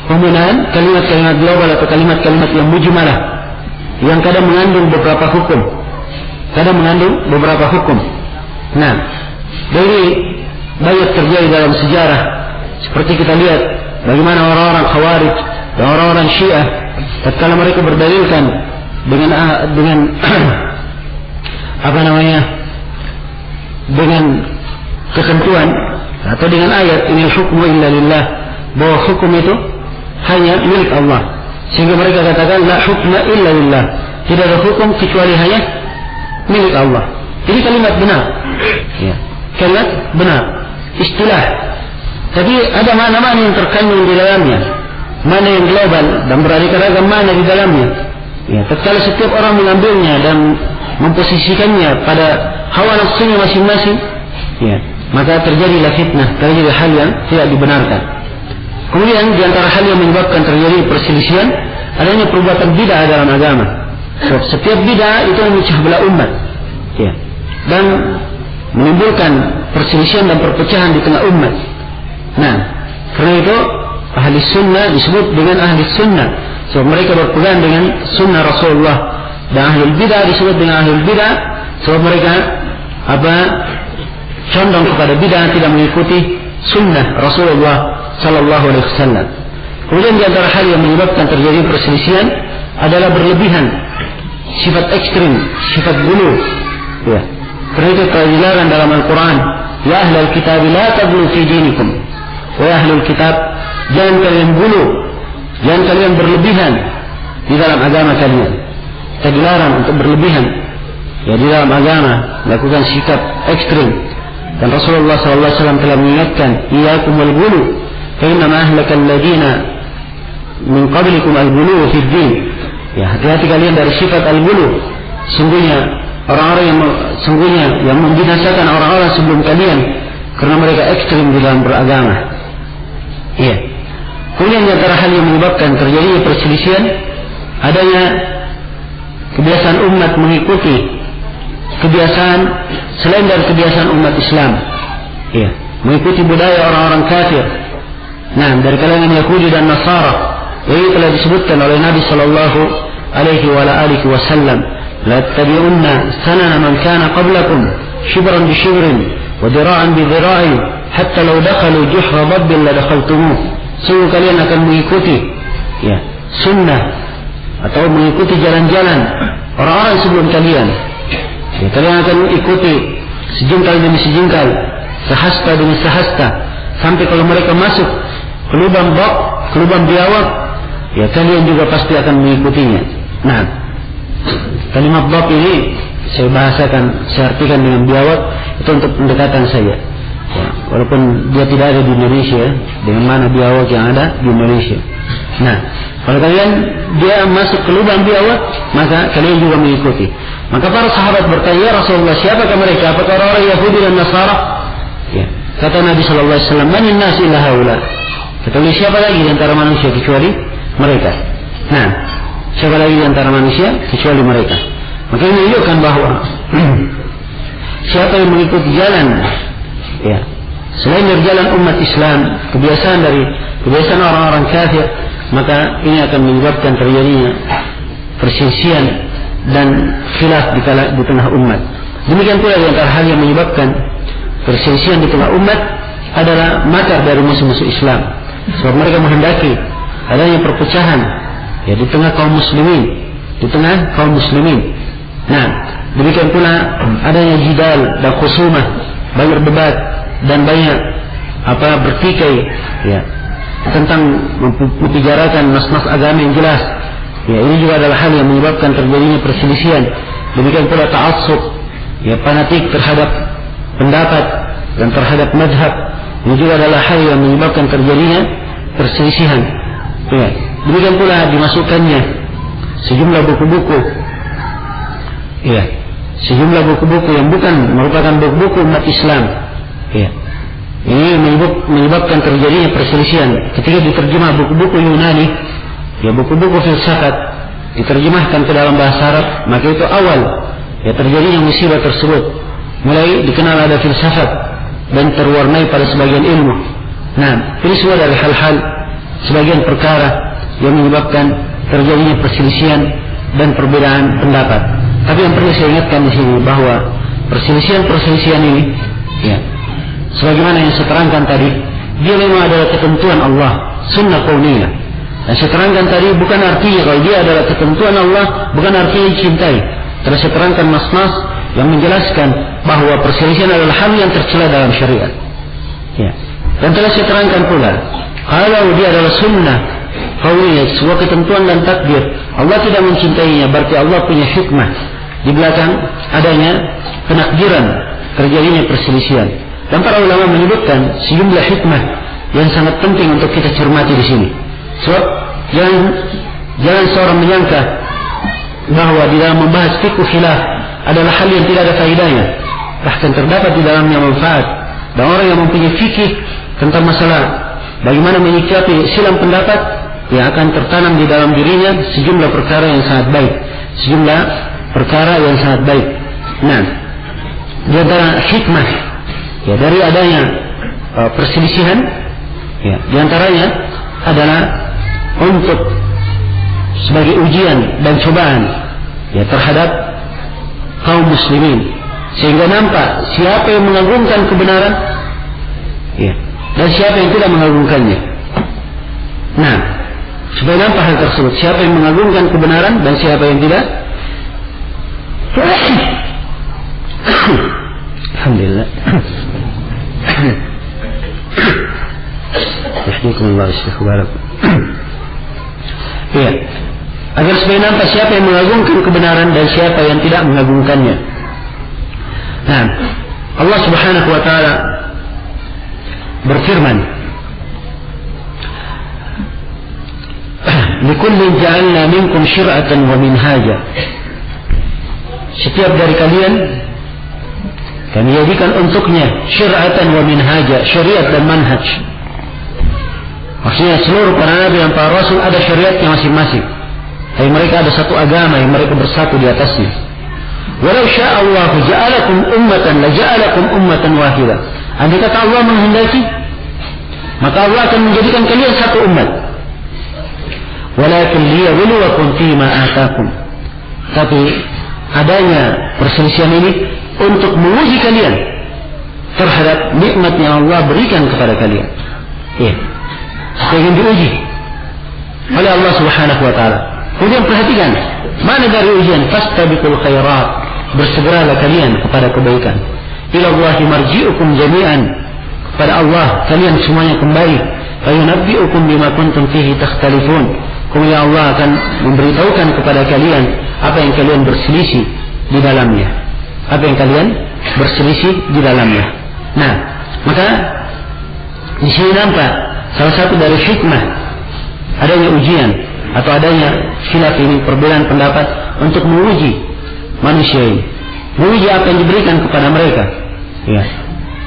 Penggunaan kalimat-kalimat global atau kalimat-kalimat yang mujmalah, yang kadang mengandung beberapa hukum. Nah, dari banyak terjadi dalam sejarah, seperti kita lihat bagaimana orang-orang Khawarij dan orang-orang Syiah tatkala mereka berdalilkan dengan dengan ketentuan atau dengan ayat inil hukmu illa lillah, bahwa hukum itu hanya milik Allah, sehingga mereka katakan la hukma illa lillah, tidak ada hukum kecuali hanya milik Allah. Ini kalimat benar, ya, kalimat benar, istilah. Tapi ada mana-mana yang terkandung di dalamnya, mana yang global dan beraneka ragam mana di dalamnya. Ya, tatkala setiap orang mengambilnya dan memposisikannya pada hawa nafsunya masing-masing, ya, maka terjadilah fitnah, terjadi hal yang tidak dibenarkan. Kemudian di antara hal yang menyebabkan terjadi perselisihan adanya perbuatan bid'ah dalam agama. So, setiap bid'ah itu memecah belah umat, ya, dan menimbulkan perselisihan dan perpecahan di tengah umat. Nah, karena itu ahli sunnah disebut dengan ahli sunnah. So, mereka berpegang dengan sunnah Rasulullah. Dan ahli bid'ah disebut dengan ahli bid'ah. So, mereka condong kepada bid'ah, tidak mengikuti sunnah Rasulullah Sallallahu Alaihi Wasallam. Kemudian di antara hal yang menyebabkan terjadi perselisihan adalah berlebihan, sifat ekstrim, sifat gulu. Ya. Karena itu telah dilarang dalam Al-Quran, ya ahlal kitab la taghlu fi dinikum. Wa ahlul kitab, jangan kalian gulu, jangan kalian berlebihan di dalam agama kalian. Kita dilarang untuk berlebihan, ya, di dalam agama, melakukan sikap ekstrim. Dan Rasulullah SAW telah mengingatkan, iyyakum wal ghulu, fa inna ma ahlakal ladina min qablikum al ghulu fi din. Ya, hati-hati kalian dari sifat al ghulu. Sungguhnya yang membinasakan orang-orang sebelum kalian karena mereka ekstrim di dalam beragama. Iya. Kemudian di antara hal yang menyebabkan terjadinya perselisihan adanya kebiasaan umat mengikuti kebiasaan selain dari kebiasaan umat Islam. Iya, mengikuti budaya orang-orang kafir. Nah, dari kalangan Yahudi dan Nasara, ini telah disebutkan oleh Nabi sallallahu alaihi wasallam, la tattabi'unna sanana man kana qablakum shibran bi shibrin wa dira'an bi dira'in hatta law dakhalu juhra dabbin la dakhaltumuh. Sungguh kalian akan mengikuti, ya, sunnah atau mengikuti jalan-jalan orang-orang sebelum kalian. Ya, kalian akan ikuti sejengkal demi sejengkal, sehasta demi sehasta, sampai kalau mereka masuk ke lubang bak, ke lubang biawak, ya kalian juga pasti akan mengikutinya. Nah, kalimat bak ini saya bahasakan, saya artikan dengan biawak, itu untuk pendekatan saya. Ya, walaupun dia tidak ada di Indonesia, dengan mana biawak yang ada di Indonesia. Nah, kalau kalian dia masuk ke lubang biawak, maka kalian juga mengikuti. Maka para sahabat bertanya, ya Rasulullah, siapakah mereka? Apakah orang Yahudi dan Nasara? Ya. Kata Nabi Sallallahu Alaihi Wasallam, manin nas illa haula. Kata beliau, siapa lagi di antara manusia kecuali mereka? Nah, siapa lagi di antara manusia kecuali mereka? Maka ini menunjukkan bahwa siapa yang mengikuti jalan, ya, selain dari jalan umat Islam, kebiasaan orang-orang kafir, maka ini akan menyebabkan terjadinya perselisihan dan khilaf di tengah umat. Demikian pula di antara hal yang menyebabkan perselisihan di tengah umat adalah makar dari musuh-musuh Islam. Sebab mereka menghendaki adanya perpecahan, ya, di tengah kaum muslimin. Nah, demikian pula adanya jidal dan khusumah, banyak debat dan banyak bertikai, ya, tentang membicarakan nas-nas agama yang jelas. Ya, ini juga adalah hal yang menyebabkan terjadinya perselisihan. Demikian pula ta'assub, ya, fanatik terhadap pendapat dan terhadap mazhab. Ini juga adalah hal yang menyebabkan terjadinya perselisihan. Ya, demikian pula dimasukkannya sejumlah buku-buku, ya, sejumlah buku-buku yang bukan merupakan buku-buku umat Islam. Ya, ini menyebabkan terjadinya perselisihan. Ketika diterjemah buku-buku Yunani, ya, buku-buku filsafat diterjemahkan ke dalam bahasa Arab, maka itu awal, ya, terjadinya musibah tersebut. Mulai dikenal ada filsafat dan terwarnai pada sebagian ilmu. Nah, ini semua dari hal-hal, sebagian perkara yang menyebabkan terjadinya perselisihan dan perbedaan pendapat. Tapi yang perlu saya ingatkan di sini bahwa perselisihan ini, ya, sebagaimana yang saya terangkan tadi, dia memang adalah ketentuan Allah, sunnah kauniyah. Dan saya terangkan tadi bukan artinya kalau dia adalah ketentuan Allah, bukan artinya dicintai. Terus saya terangkan mas-mas yang menjelaskan bahwa perselisihan adalah hal yang tercela dalam syariat. Ya. Dan telah saya terangkan pula, kalau dia adalah sunnah kauniyah, sebuah ketentuan dan takdir, Allah tidak mencintainya, berarti Allah punya hikmah di belakang adanya penakdiran terjadinya perselisihan. Dan para ulama menyebutkan sejumlah hikmah yang sangat penting untuk kita cermati di sini. Sebab jangan seorang menyangka bahwa di dalam membahas fikih khilaf adalah hal yang tidak ada faedahnya. Bahkan terdapat di dalamnya manfaat. Dan orang yang mempunyai fikih tentang masalah bagaimana menyikapi silang pendapat, yang akan tertanam di dalam dirinya sejumlah perkara yang sangat baik, sejumlah perkara yang sangat baik. Nah, di antara hikmah ya dari adanya perselisihan ya, di antaranya adalah untuk sebagai ujian dan cobaan ya terhadap kaum muslimin, sehingga nampak siapa yang mengagungkan kebenaran ya, dan siapa yang tidak mengagungkannya. Nah, supaya nampak hal tersebut, siapa yang mengagungkan kebenaran dan siapa yang tidak. Alhamdulillah. Yahdikumullah istighfar. Iya, agar supaya nampak siapa yang mengagungkan kebenaran dan siapa yang tidak mengagungkannya. Nah, Allah Subhanahu wa taala berfirman, "Likullin ja'alna minkum syir'atan wa minhaja." Setiap dari kalian kami jadikan untuknya syir'atan wa minhaja, syariat dan manhaj. Maksudnya seluruh para nabi dan para rasul ada syariatnya masing-masing. Tapi mereka ada satu agama yang mereka bersatu di atasnya. Walau syaa Allah ja'alakum ummatan la ja'alakum ummatan wahidah. Andai kata Allah menghendaki, maka Allah akan menjadikan kalian satu umat. Walakin liyabluwakum fima ataakum. Tapi adanya perselisihan ini untuk menguji kalian terhadap nikmat yang Allah berikan kepada kalian. Ya. Ingin diuji oleh Allah Subhanahu wa taala. Kemudian perhatikan, mana dari ujian? Fastabiqul khairat, bersegeralah kalian kepada kebaikan. Ila Allahi marji'ukum jami'an, kepada Allah kalian semuanya kembali. Fayunabbi'ukum bima kuntum fihi takhtalifun. Kemudian Allah akan memberitahukan kepada kalian apa yang kalian berselisih di dalamnya. Apa yang kalian berselisih di dalamnya. Nah, maka di sini nampak salah satu dari hikmah adanya ujian atau adanya khilaf ini, perbedaan pendapat, untuk menguji manusia ini, menguji apa yang diberikan kepada mereka. Ya,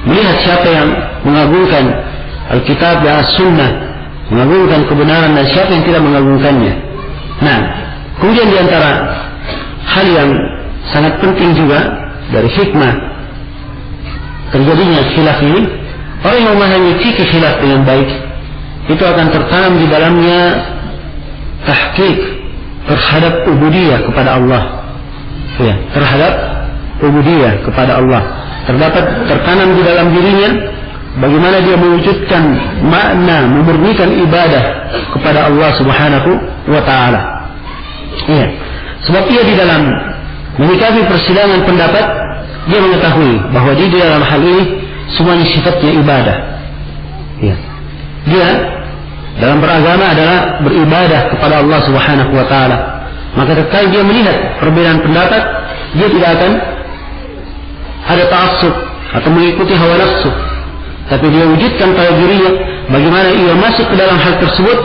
melihat siapa yang mengagungkan Alkitab dan As-Sunnah, mengagungkan kebenaran, dan siapa yang tidak mengagungkannya. Nah, kemudian diantara hal yang sangat penting juga dari hikmah terjadinya khilaf ini, orang yang memahami fikih khilaf dengan baik, itu akan tertanam di dalamnya tahqiq terhadap ubudiyah kepada Allah. Ya, terhadap ubudiyah kepada Allah. Tertanam di dalam dirinya bagaimana dia mewujudkan makna memurnikan ibadah kepada Allah Subhanahu wa taala. Ya, sebab ia di dalam menyikapi persidangan pendapat, dia mengetahui bahwa di dalam hal ini semuanya sifatnya ibadah. Ya. Dia dalam beragama adalah beribadah kepada Allah Subhanahu wa taala. Maka tatkala dia melihat perbedaan pendapat, dia tidak akan ada ta'assub atau mengikuti hawa nafsu, tapi dia wujudkan pada dirinya bagaimana ia masuk ke dalam hal tersebut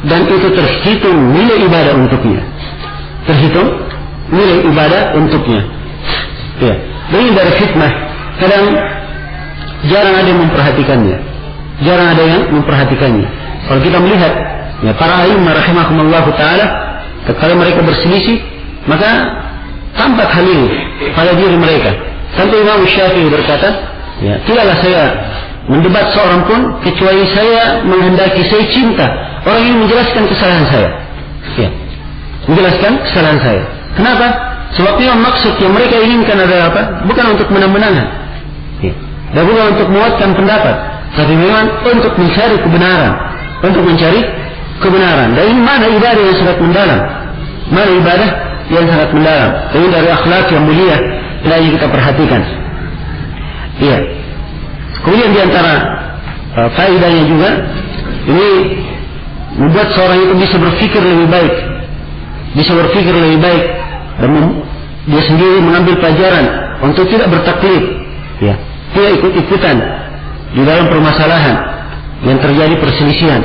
dan itu terhitung nilai ibadah untuknya. Terhitung nilai ibadah untuknya. Ya. Ini dari hikmah. Kadang jarang ada yang memperhatikannya. Jarang ada yang memperhatikannya. Kalau kita melihat ya, para a'immah rahimahumullah taala, ketika mereka berselisih, maka tampak hal ini pada diri mereka. Sampai Imam Syafi'i berkata, ya, tidaklah saya mendebat seorang pun kecuali saya menghendaki, saya cinta orang ini menjelaskan kesalahan saya. Ya, menjelaskan kesalahan saya. Kenapa? Sebab yang maksud yang mereka inginkan adalah apa? Bukan untuk menang-menangan, ya, dan bukan untuk menguatkan pendapat, tapi memang untuk mencari kebenaran, untuk mencari kebenaran. Dan ini mana ibadah yang sangat mendalam, mana ibadah yang sangat mendalam. Ini dari akhlak yang mulia lagi kita perhatikan. Iya. Kemudian diantara faedahnya juga, ini membuat seorang itu bisa berpikir lebih baik, dan dia sendiri mengambil pelajaran untuk tidak bertaklid, ya, tidak ikut-ikutan di dalam permasalahan yang terjadi perselisihan.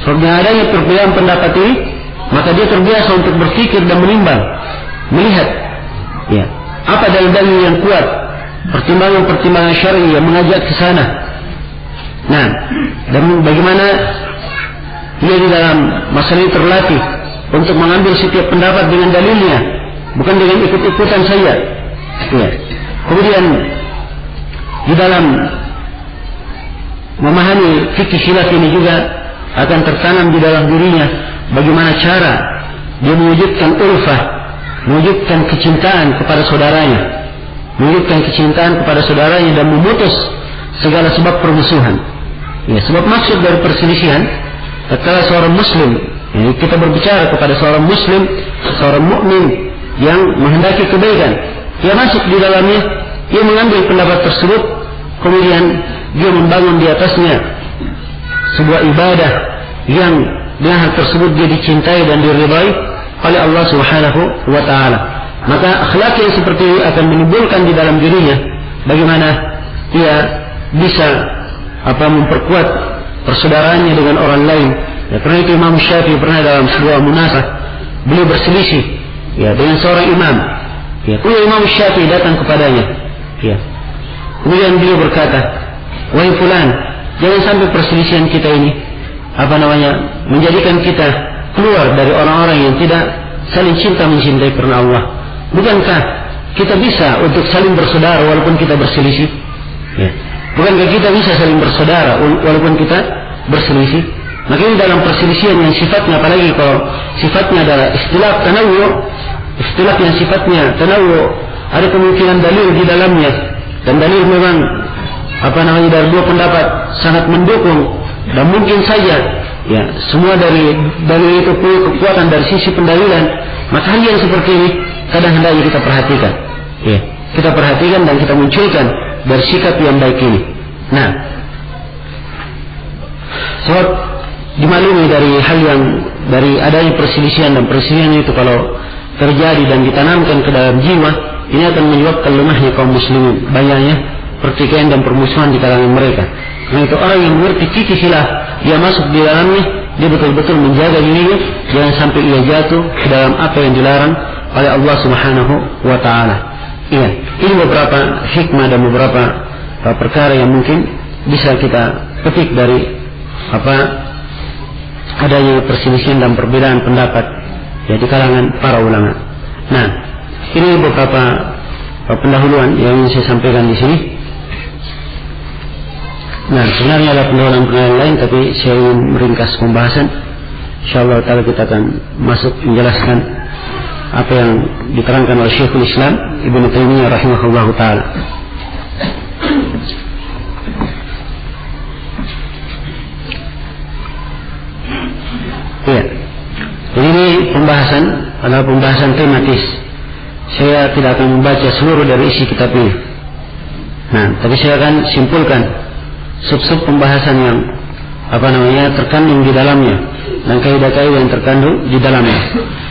Sebab dengan adanya perbedaan pendapat ini, maka dia terbiasa untuk berpikir dan menimbang, melihat, ya, apa dalil-dalil yang kuat, pertimbangan-pertimbangan syar'i yang mengajak ke sana. Nah, dan bagaimana Dia di dalam masalah ini terlatih untuk mengambil setiap pendapat dengan dalilnya, bukan dengan ikut-ikutan saja. Ya. Kemudian di dalam memahami fikih khilaf ini juga akan tertanam di dalam dirinya bagaimana cara dia mewujudkan ulfah, mewujudkan kecintaan kepada saudaranya, dan memutus segala sebab permusuhan. Ya, sebab maksud dari perselisihan, tatkala seorang muslim, ya, kita berbicara kepada seorang muslim, seorang mukmin yang menghendaki kebaikan, dia masuk di dalamnya, dia mengambil pendapat tersebut, kemudian dia membangun di atasnya sebuah ibadah yang dengan hal tersebut dia dicintai dan diridai oleh Allah Subhanahu wa taala. Maka akhlak yang seperti ini akan menimbulkan di dalam dirinya bagaimana dia bisa memperkuat persaudaraannya dengan orang lain. Ya, karena itu Imam Syafi'i pernah dalam sebuah munasah beliau berselisih ya dengan seorang imam. Ya, kemudian Imam Syafi'i datang kepadanya. Ya. Kemudian beliau berkata, "Wahai fulan, jangan sampai perselisihan kita ini menjadikan kita keluar dari orang-orang yang tidak saling cinta mencintai karena Allah. Bukankah kita bisa untuk saling bersaudara walaupun kita berselisih? Ya. Bukankah kita bisa saling bersaudara walaupun kita berselisih? Maka ini dalam perselisihan yang sifatnya, apalagi kalau sifatnya adalah istilah yang sifatnya tanawu, ada kemungkinan dalil di dalamnya, dan dalil memang dari dua pendapat sangat mendukung, dan mungkin saja ya semua dari itu punya kekuatan dari sisi pendalilan. Maka hal yang seperti ini kadang hendaknya kita perhatikan. Ya, kita perhatikan dan kita munculkan dari sikap yang baik ini. Nah, sebab dimaklumi dari hal yang dari adanya perselisihan, dan perselisihan itu kalau terjadi dan ditanamkan ke dalam jiwa, ini akan menyebabkan lemahnya kaum muslimin, banyaknya pertikaian dan permusuhan di kalangan mereka. Karena itu orang yang mengerti fikih khilaf, dia masuk di dalamnya, dia betul-betul menjaga dirinya jangan sampai ia jatuh ke dalam apa yang dilarang oleh Allah Subhanahu wa taala. Iya, ini beberapa hikmah dan beberapa perkara yang mungkin bisa kita petik dari adanya perselisihan dan perbedaan pendapat ya di kalangan para ulama. Nah, ini beberapa pendahuluan yang ingin saya sampaikan di sini. Nah, sebenarnya ada pendahuluan lain, tapi saya ingin meringkas pembahasan. Insyaallah taala kita akan masuk menjelaskan apa yang diterangkan oleh Syekhul Islam Ibnu Taimiyah rahimahullahu taala. Ya. Jadi ini pembahasan adalah pembahasan tematis. Saya tidak akan membaca seluruh dari isi kitab ini. Nah, tapi saya akan simpulkan sub-sub pembahasan yang terkandung di dalamnya dan kaidah-kaidah yang terkandung di dalamnya.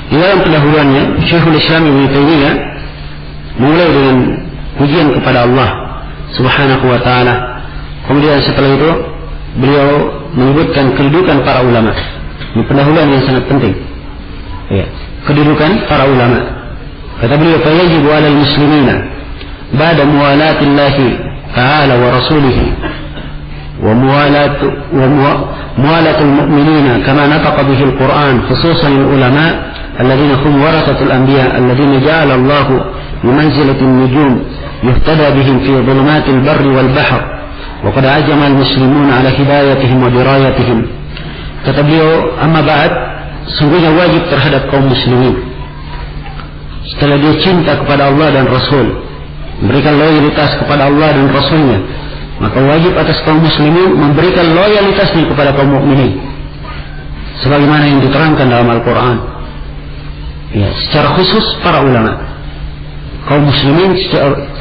Di dalam pendahuluannya, Syekhul Islam Ibnu Taimiyah mulai dengan pujian kepada Allah Subhanahu wa taala. Kemudian setelah itu beliau menyebutkan kedudukan para ulama. Ini pendahuluan yang sangat penting. Ya, kedudukan para ulama. Kata beliau, "Fayajibu 'alal muslimina ba'da muwalatillahi ta'ala wa rasulihi wa muwalatul mu'minina kama nataqa bihi al-Qur'an khususan al-ulama alladhina hum warathatul anbiya alladhina ja'ala Allah bimanzilatin nujum yuhtada bihim fi dhulumatil barri wal bahr wa qad ajama al-muslimuna 'ala hidayatihim wa dirayatihim." Kata beliau, "Amma ba'd, sungguhnya wajib terhadap kaum muslimin setelah dia cinta kepada Allah dan Rasul, memberikan loyalitas kepada Allah dan Rasulnya, maka wajib atas kaum muslimin memberikan loyalitasnya kepada kaum mukminin sebagaimana yang diterangkan dalam Al-Quran. Ya, secara khusus para ulama, kaum muslimin,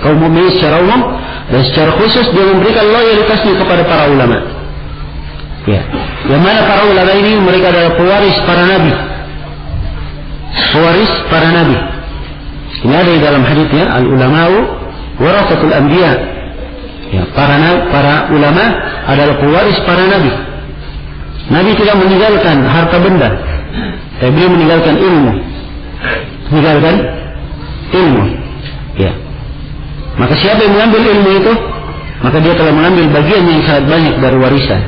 kaum mukminin secara umum, dan secara khusus dia memberikan loyalitasnya kepada para ulama. Ya, yang mana para ulama ini mereka adalah pewaris para nabi. Pewaris para nabi. Ini ada di dalam hadisnya, al-ulama'u warathatul anbiya. Ya, para ulama adalah pewaris para nabi. Nabi tidak meninggalkan harta benda, tapi beliau meninggalkan ilmu. Meninggalkan ilmu. Ya. Maka siapa yang mengambil ilmu itu, maka dia telah mengambil bagian yang sangat banyak dari warisan.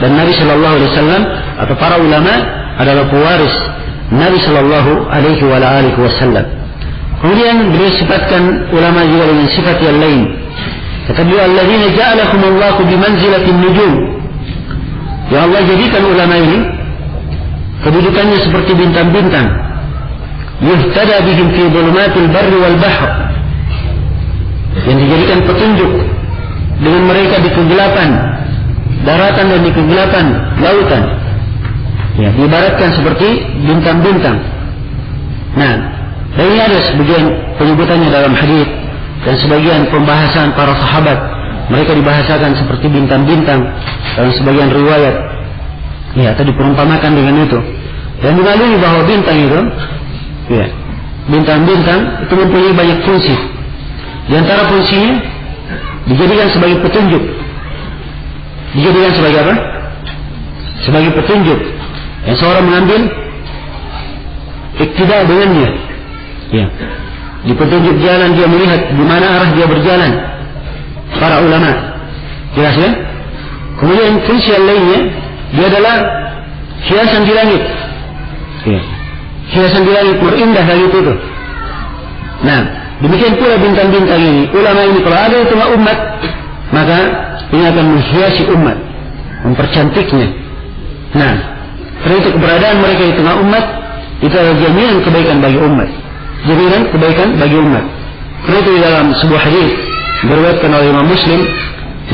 Dan Nabi Shallallahu Alaihi Wasallam atau para ulama adalah pewaris Nabi Shallallahu Alaihi Wasallam. Kemudian beliau sifatkan ulama juga dengan sifat yang lain. Kata beliau, alladzina ja'alakumullahu bimanzilatin nujum. Ya Allah jadikan ulama ini kedudukannya seperti bintang-bintang. Yuhtada bihim fi dhulumatil barri wal bahr. Yang dijadikan petunjuk dengan mereka di kegelapan daratan dan di kegelapan lautan. Ya, diibaratkan seperti bintang-bintang. Nah, dan ini ada sebagian penyebutannya dalam hadis dan sebagian pembahasan para sahabat. Mereka dibahasakan seperti bintang-bintang dalam sebagian riwayat. Ya, atau diperumpamakan dengan itu. Dan dimaklumi bahwa bintang itu, ya, bintang-bintang itu mempunyai banyak fungsi. Di antara fungsinya dijadikan sebagai petunjuk. Dijadikan sebagai apa? Sebagai petunjuk. Yang seorang mengambil iktidak dengannya. Ya. Di petunjuk jalan dia melihat di mana arah dia berjalan. Para ulama. Jelas ya? Kemudian fungsi yang lainnya, dia adalah hiasan di langit. Ya. Hiasan di langit berindah langit itu. Nah, demikian pula bintang-bintang ini. Ulama ini kalau ada di tengah umat, maka ini akan menghiasi umat, mempercantiknya. Nah, karena itu keberadaan mereka di tengah umat itu adalah jaminan kebaikan bagi umat. Jaminan kebaikan bagi umat. Karena itu di dalam sebuah hadis diriwayatkan oleh Imam Muslim,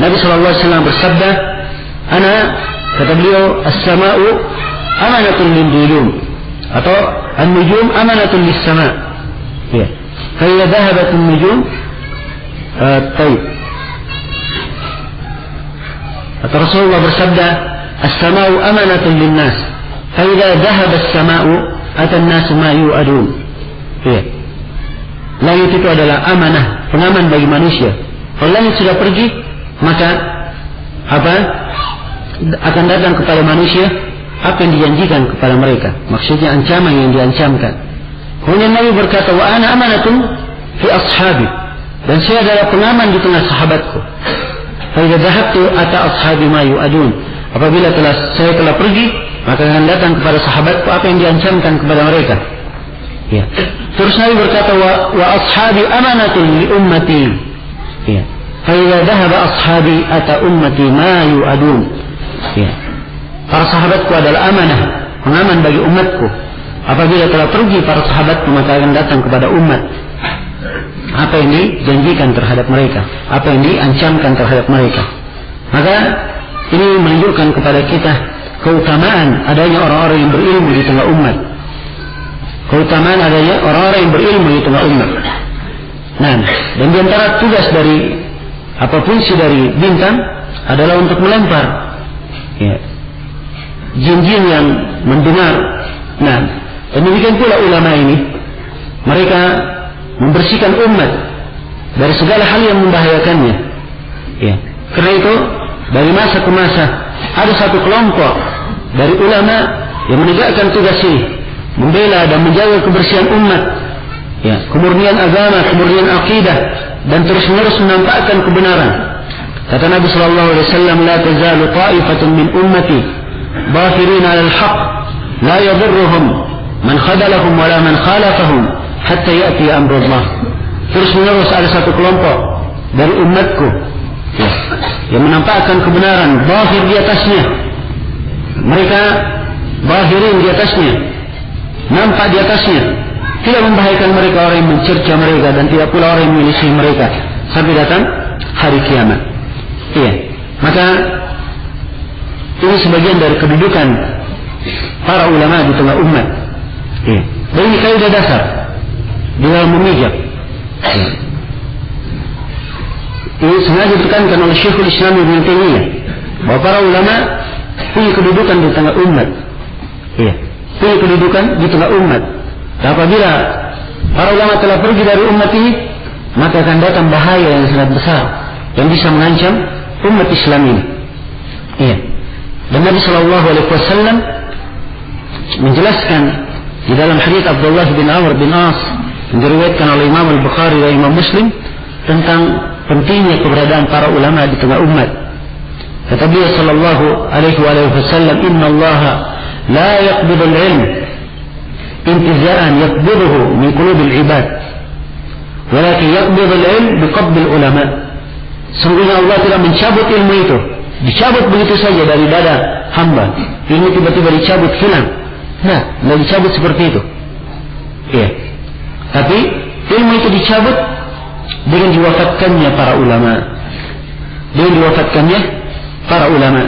Nabi sallallahu alaihi wasallam bersabda, "Ana," kata beliau, "as-sama'u amanatun lin-nujum," atau "an-nujum amanatun lis-sama'." Ya. Fa idza dhahabat an-nujum, taib. Atau Rasulullah bersabda, "As-sama'u amanatun lin-nas, fa idza dhahaba as-sama'u atan nasu ma yu'adun." Ya. Langit itu adalah amanah, pengaman bagi manusia. Kalau langit sudah pergi, maka apa? Akan datang kepada manusia apa yang dijanjikan kepada mereka. Maksudnya ancaman yang diancamkan. Kemudian Nabi berkata, "Wa ana amanatun fi ashabi." Dan saya adalah pengaman di tengah sahabatku. Fa idza dhahabtu ata ashabi ma yu'adun. Apabila saya telah pergi, maka akan datang kepada sahabatku apa yang diancamkan kepada mereka. Ya. Terus Nabi berkata, wa ashabi amanatun li ummati. Ya. Fa idza dhahaba ashabi ata ummati ma yu'adun. Ya. Para sahabatku adalah amanah, pengaman bagi umatku. Apabila telah pergi para sahabatku, maka akan datang kepada umat apa yang dijanjikan terhadap mereka, apa yang diancamkan terhadap mereka. Maka ini menunjukkan kepada kita keutamaan adanya orang-orang yang berilmu di tengah umat. Keutamaan adanya orang-orang yang berilmu di tengah umat. Nah, dan di antara tugas dari fungsi dari bintang adalah untuk melempar, ya, jin-jin yang mendengar. Nah, dan demikian pula ulama ini, mereka membersihkan umat dari segala hal yang membahayakannya. Ya, karena itu dari masa ke masa ada satu kelompok dari ulama yang menegakkan tugas ini, membela dan menjaga kebersihan umat, ya, kemurnian agama, kemurnian akidah, dan terus-menerus menampakkan kebenaran. Kata Nabi sallallahu alaihi wasallam, "La tazalu ta'ifatun min ummati dhahirin 'ala al-haq, la yadhurruhum man khadalahum wa la man khalafahum hatta ya'ti amrullah." Terus-menerus ada satu kelompok dari umatku, ya, yang menampakkan kebenaran, zahir di atasnya. Mereka zahirin di atasnya, nampak di atasnya, tidak membahayakan mereka orang yang mencerca mereka, dan tidak pula orang yang menyelisih mereka sampai datang hari kiamat. Iya, maka ini sebagian dari kedudukan para ulama di tengah umat. Iya, dan ini kaidah dasar di dalam memijak. Iya. Ini sengaja ditekankan oleh Syekhul Islam Ibnu Taimiyah bahwa para ulama punya kedudukan di tengah umat. Iya, punya kedudukan di tengah umat. Dan apabila para ulama telah pergi dari umat ini, maka akan datang bahaya yang sangat besar yang bisa mengancam umat Islam ini. Iya. Dan Nabi sallallahu alaihi wasallam menjelaskan di dalam hadis Abdullah bin Amr bin As yang diriwayatkan oleh Imam Al-Bukhari dan Imam Muslim tentang pentingnya keberadaan para ulama di tengah umat. Kata beliau sallallahu alaihi wasallam, "Inna Allah la yaqbidu al-ilm intiza'an yaqbiduhu min qulubil ibad, walakin yaqbidu al-ilm biqabdil ulama." Sungguhnya Allah tidak mencabut ilmu itu, dicabut begitu saja dari dada hamba. Ilmu tiba-tiba dicabut hilang. Nah, tidak dicabut seperti itu. Iya. Tapi ilmu itu dicabut dengan diwafatkannya para ulama. Dengan diwafatkannya para ulama.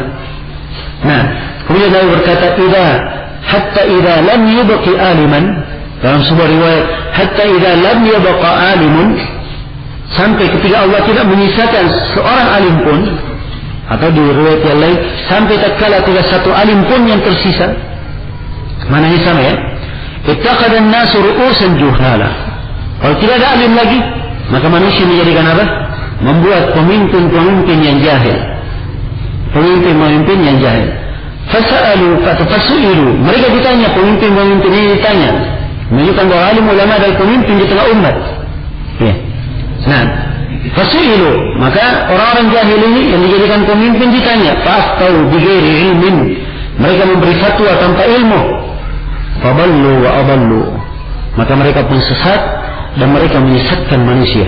Nah, kemudian Nabi berkata, hatta idza lam yubqi aliman, dalam sebuah riwayat, hatta idza lam yubqa alimun, sampai ketika Allah tidak menyisakan seorang alim pun, atau di riwayat yang lain, sampai tatkala tidak satu alim pun yang tersisa. Mananya sama ya? Ittakhadha an-nasu ru'usan juhala. Kalau tidak ada alim lagi, maka manusia menjadikan apa? Membuat pemimpin-pemimpin yang jahil. Pemimpin-pemimpin yang jahil. Fasu'ilu. Mereka ditanya, pemimpin-pemimpin ini ditanya. Menunjukkan bahwa alim ulama adalah pemimpin di tengah umat. Ya. Nah, fasu'ilu. Maka orang-orang jahil ini yang dijadikan pemimpin ditanya. Fa'aftau bighairi ilmin. Mereka memberi fatwa tanpa ilmu. Fadallu wa adallu. Maka mereka pun sesat dan mereka menyesatkan manusia.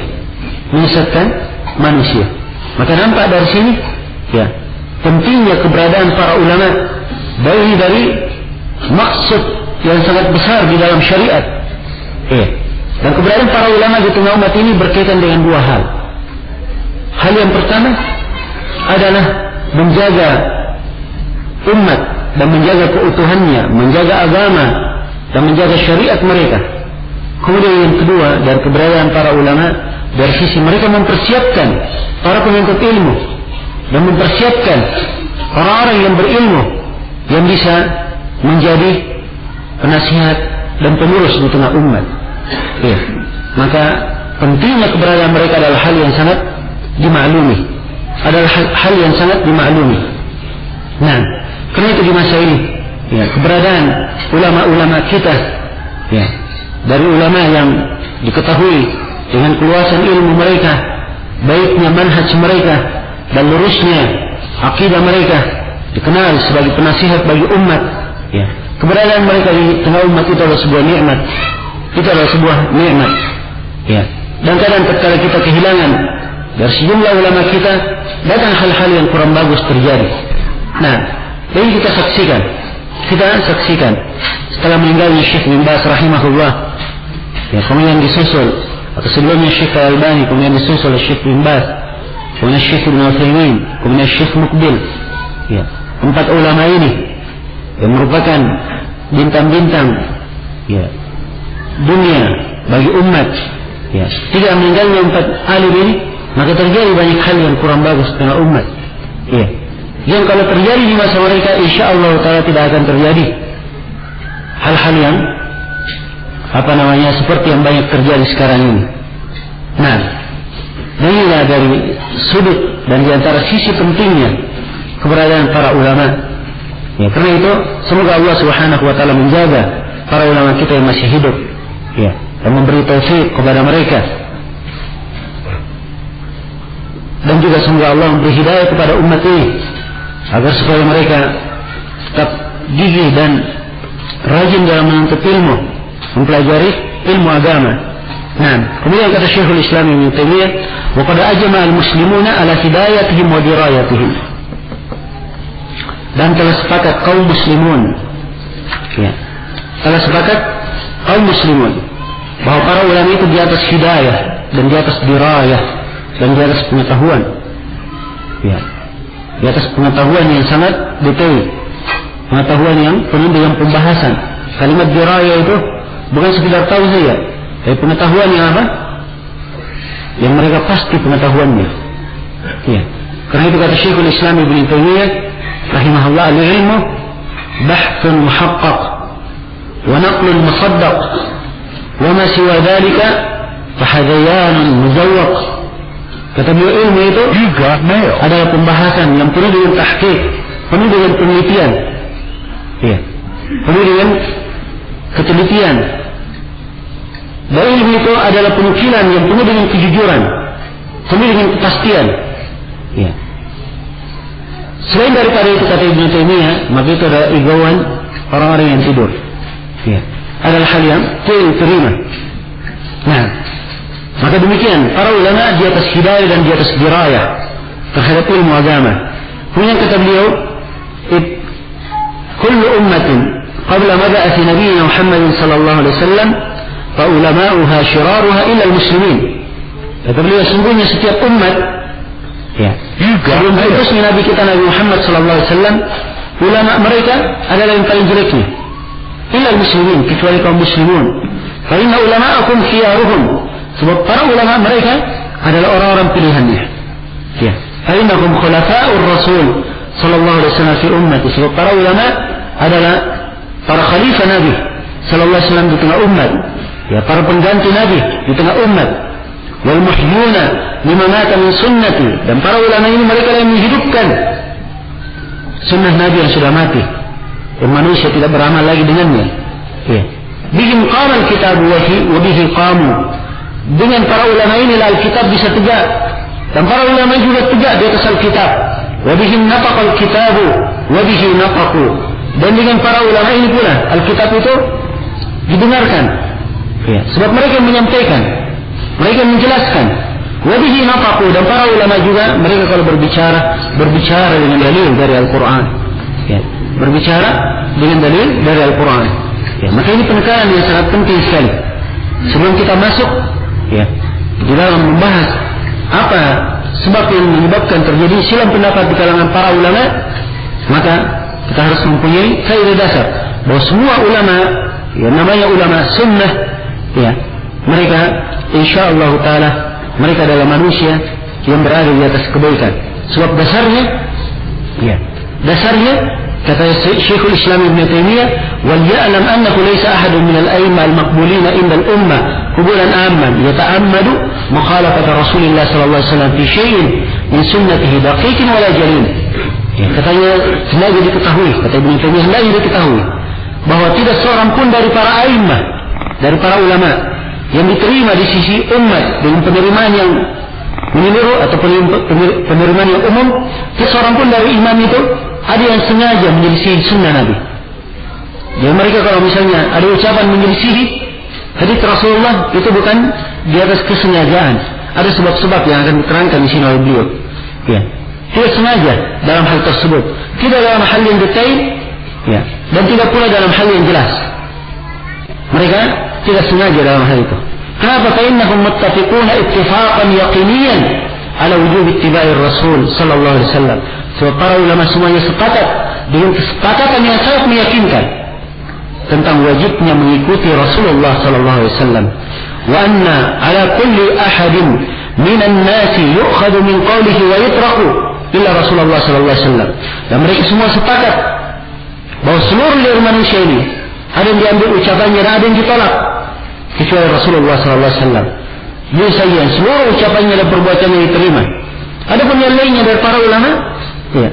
Menyesatkan manusia. Maka nampak dari sini, ya, pentingnya keberadaan para ulama, baik dari maksud yang sangat besar di dalam syariat. Ya. Dan keberadaan para ulama di tengah umat ini berkaitan dengan dua hal. Hal yang pertama adalah menjaga umat dan menjaga keutuhannya, menjaga agama dan menjaga syariat mereka. Kemudian yang kedua, dari keberadaan para ulama, dari sisi mereka mempersiapkan para penuntut ilmu dan mempersiapkan orang-orang yang berilmu yang bisa menjadi penasihat dan pengurus di tengah umat. Ya. Maka pentingnya keberadaan mereka adalah hal yang sangat dimaklumi. Adalah hal yang sangat dimaklumi. Nah, karena itu di masa ini, ya, keberadaan ulama-ulama kita, ya, dari ulama yang diketahui dengan keluasan ilmu mereka, baiknya manhaj mereka dan lurusnya akidah mereka, dikenal sebagai penasihat bagi umat. Ya. Keberadaan mereka di tengah umat itu adalah sebuah nikmat. Itu adalah sebuah nikmat. Ya. Dan kadang ketika kita kehilangan dari sejumlah ulama kita, datang hal-hal yang kurang bagus terjadi. Nah, ini kita saksikan setelah meninggalnya Syekh bin Baz rahimahullah, ya, kemudian disusul, atau sebelumnya Syekh Al-Albani, kemudian disusul Syekh bin Baz, kemudian Syekh Ibn Utsaimin, kemudian Syekh Muqbil. Ya, 4 ulama ini yang merupakan bintang-bintang, ya, dunia bagi umat. Ya, tidak meninggalnya 4 alim ini, maka terjadi banyak hal yang kurang bagus di tengah umat. Ya. Yang kalau terjadi di masa mereka, insya Allah Ta'ala tidak akan terjadi hal-hal yang seperti yang banyak terjadi sekarang ini. Nah, inilah dari sudut dan diantara sisi pentingnya keberadaan para ulama. Ya, karena itu semoga Allah Subhanahu Wa Ta'ala menjaga para ulama kita yang masih hidup, ya, dan memberi taufik kepada mereka. Dan juga semoga Allah memberi hidayah kepada umat ini, agar supaya mereka tetap gigih dan rajin dalam menuntut ilmu, mempelajari ilmu agama. Nah, kemudian kata Syekhul Islam Ibnu Taimiyah, wa qad ajma al-muslimuna ala hidayatihim wa dirayatihim. Dan telah sepakat kaum muslimun, ya, telah sepakat kaum muslimun bahwa para ulama itu di atas hidayah dan di atas dirayah dan di atas pengetahuan. Ya. Di atas pengetahuan yang sangat detail, pengetahuan yang penuh dengan pembahasan. Kalimat diraya itu bukan sekedar tahu saja, tapi pengetahuan yang apa? Yang mereka pasti pengetahuannya. Ya. Karena itu kata Syekhul Islam Ibnu Taimiyah rahimahullah, al-ilmu bahthun muhaqqaq wa naqlun musaddaq wa ma siwa dhalika fahadayanun muzawwaq. Kata beliau, ilmu itu adalah pembahasan yang penuh dengan tahqiq, penuh dengan penelitian, ya, penuh dengan ketelitian. Dan ilmu itu adalah penukilan yang penuh dengan kejujuran, penuh dengan kepastian. Ya. Selain daripada itu kata Ibnu Taimiyah, maka itu adalah igauan orang-orang yang tidur. Ya. Adalah hal yang terima. Nah, maka demikian para ulama di atas hidayah dan di atas dirayah terhadap ilmu agama. Kemudian kata beliau, kullu ummatin qabla mab'ath nabiyina Muhammad sallallahu alaihi wasallam fa ulama'uha shiraruha illa al-muslimin. Kata beliau, sungguhnya setiap umat ya, sebelum diutusnya Nabi kita Nabi Muhammad sallallahu alaihi wasallam, ulama mereka adalah yang paling jeleknya. Illa al-muslimin, kecuali kaum muslimun. Fa inna ulama'akum khiyaruhum. Sebab para ulama mereka adalah orang-orang pilihannya. Ya. Fa innakum khulafa'ur rasul sallallahu alaihi wasallam fi ummati. Sebab para ulama adalah para khalifah Nabi sallallahu alaihi wasallam di tengah umat. Ya, para pengganti Nabi di tengah umat. Wal muhyuna lima mata min sunnati. Dan para ulama ini mereka yang menghidupkan sunnah Nabi yang sudah mati. Dan manusia tidak beramal lagi dengannya. Ya. Bihim qamal kitab wa bihi qamu. Dengan para ulama ini Alkitab bisa tegak. Dan para ulama juga tegak di atas Alkitab. Wa bihim nafaqal kitabu wa bihi nafaqu. Dan dengan para ulama ini pula Alkitab itu didengarkan. Ya. Sebab mereka menyampaikan, mereka menjelaskan. Wa bihi nafaqu. Dan para ulama juga mereka kalau berbicara dengan dalil dari Al-Quran. Ya. Berbicara dengan dalil dari Al-Quran. Ya. Maka ini penekanan yang sangat penting sekali. Sebelum kita masuk ya, di dalam membahas apa sebab yang menyebabkan terjadi silang pendapat di kalangan para ulama, maka kita harus mempunyai kaidah dasar bahwa semua ulama yang namanya ulama sunnah ya, mereka insyaallah taala mereka adalah manusia yang berada di atas kebaikan. Sebab dasarnya ya, kata Syekhul Islam Ibn Taimiyah, wal ya'lam annahu laysa ahadun min al-a'immah al-maqbulina inda al-ummah qubulan amman yata'ammadu mukhalafat Rasulullah sallallahu alaihi wasallam fi syai'in min sunnatihi daqiqin wala jalil. Ya, katanya sengaja diketahui, kata Ibn Taimiyah, sengaja diketahui bahwa tidak seorang pun dari para a'immah, dari para ulama yang diterima di sisi umat dengan penerimaan yang menyeluruh atau penerimaan yang umum, tidak seorang pun dari imam itu ada yang sengaja menyelisihi sunnah Nabi. Jadi mereka kalau misalnya ada ucapan menyelisihi hadits Rasulullah, itu bukan di atas kesengajaan. Ada sebab-sebab yang akan diterangkan di sini oleh beliau. Ya. Tidak sengaja dalam hal tersebut, tidak dalam hal yang detail, ya, dan tidak pula dalam hal yang jelas. Mereka tidak sengaja dalam hal itu. Kenapa? Fa'innahum muttafiquna ittifaqan yaqiniyan ala wujub ittiba'ir Rasul sallallahu alaihi wasallam. Sebab para ulama semuanya sepakat dengan kesepakatan yang sangat meyakinkan tentang wajibnya mengikuti Rasulullah sallallahu alaihi wasallam. Wa anna ala kulli ahadin minan nasi yu'khadhu min qawlihi wa yutraku illa Rasulullah sallallahu alaihi wasallam. Dan mereka semua sepakat bahwa seluruh dari manusia ini ada yang diambil ucapannya dan ada yang ditolak kecuali Rasulullah sallallahu alaihi wasallam. Dia saja seluruh ucapannya dan perbuatannya diterima. Adapun yang lainnya dari para ulama, ya,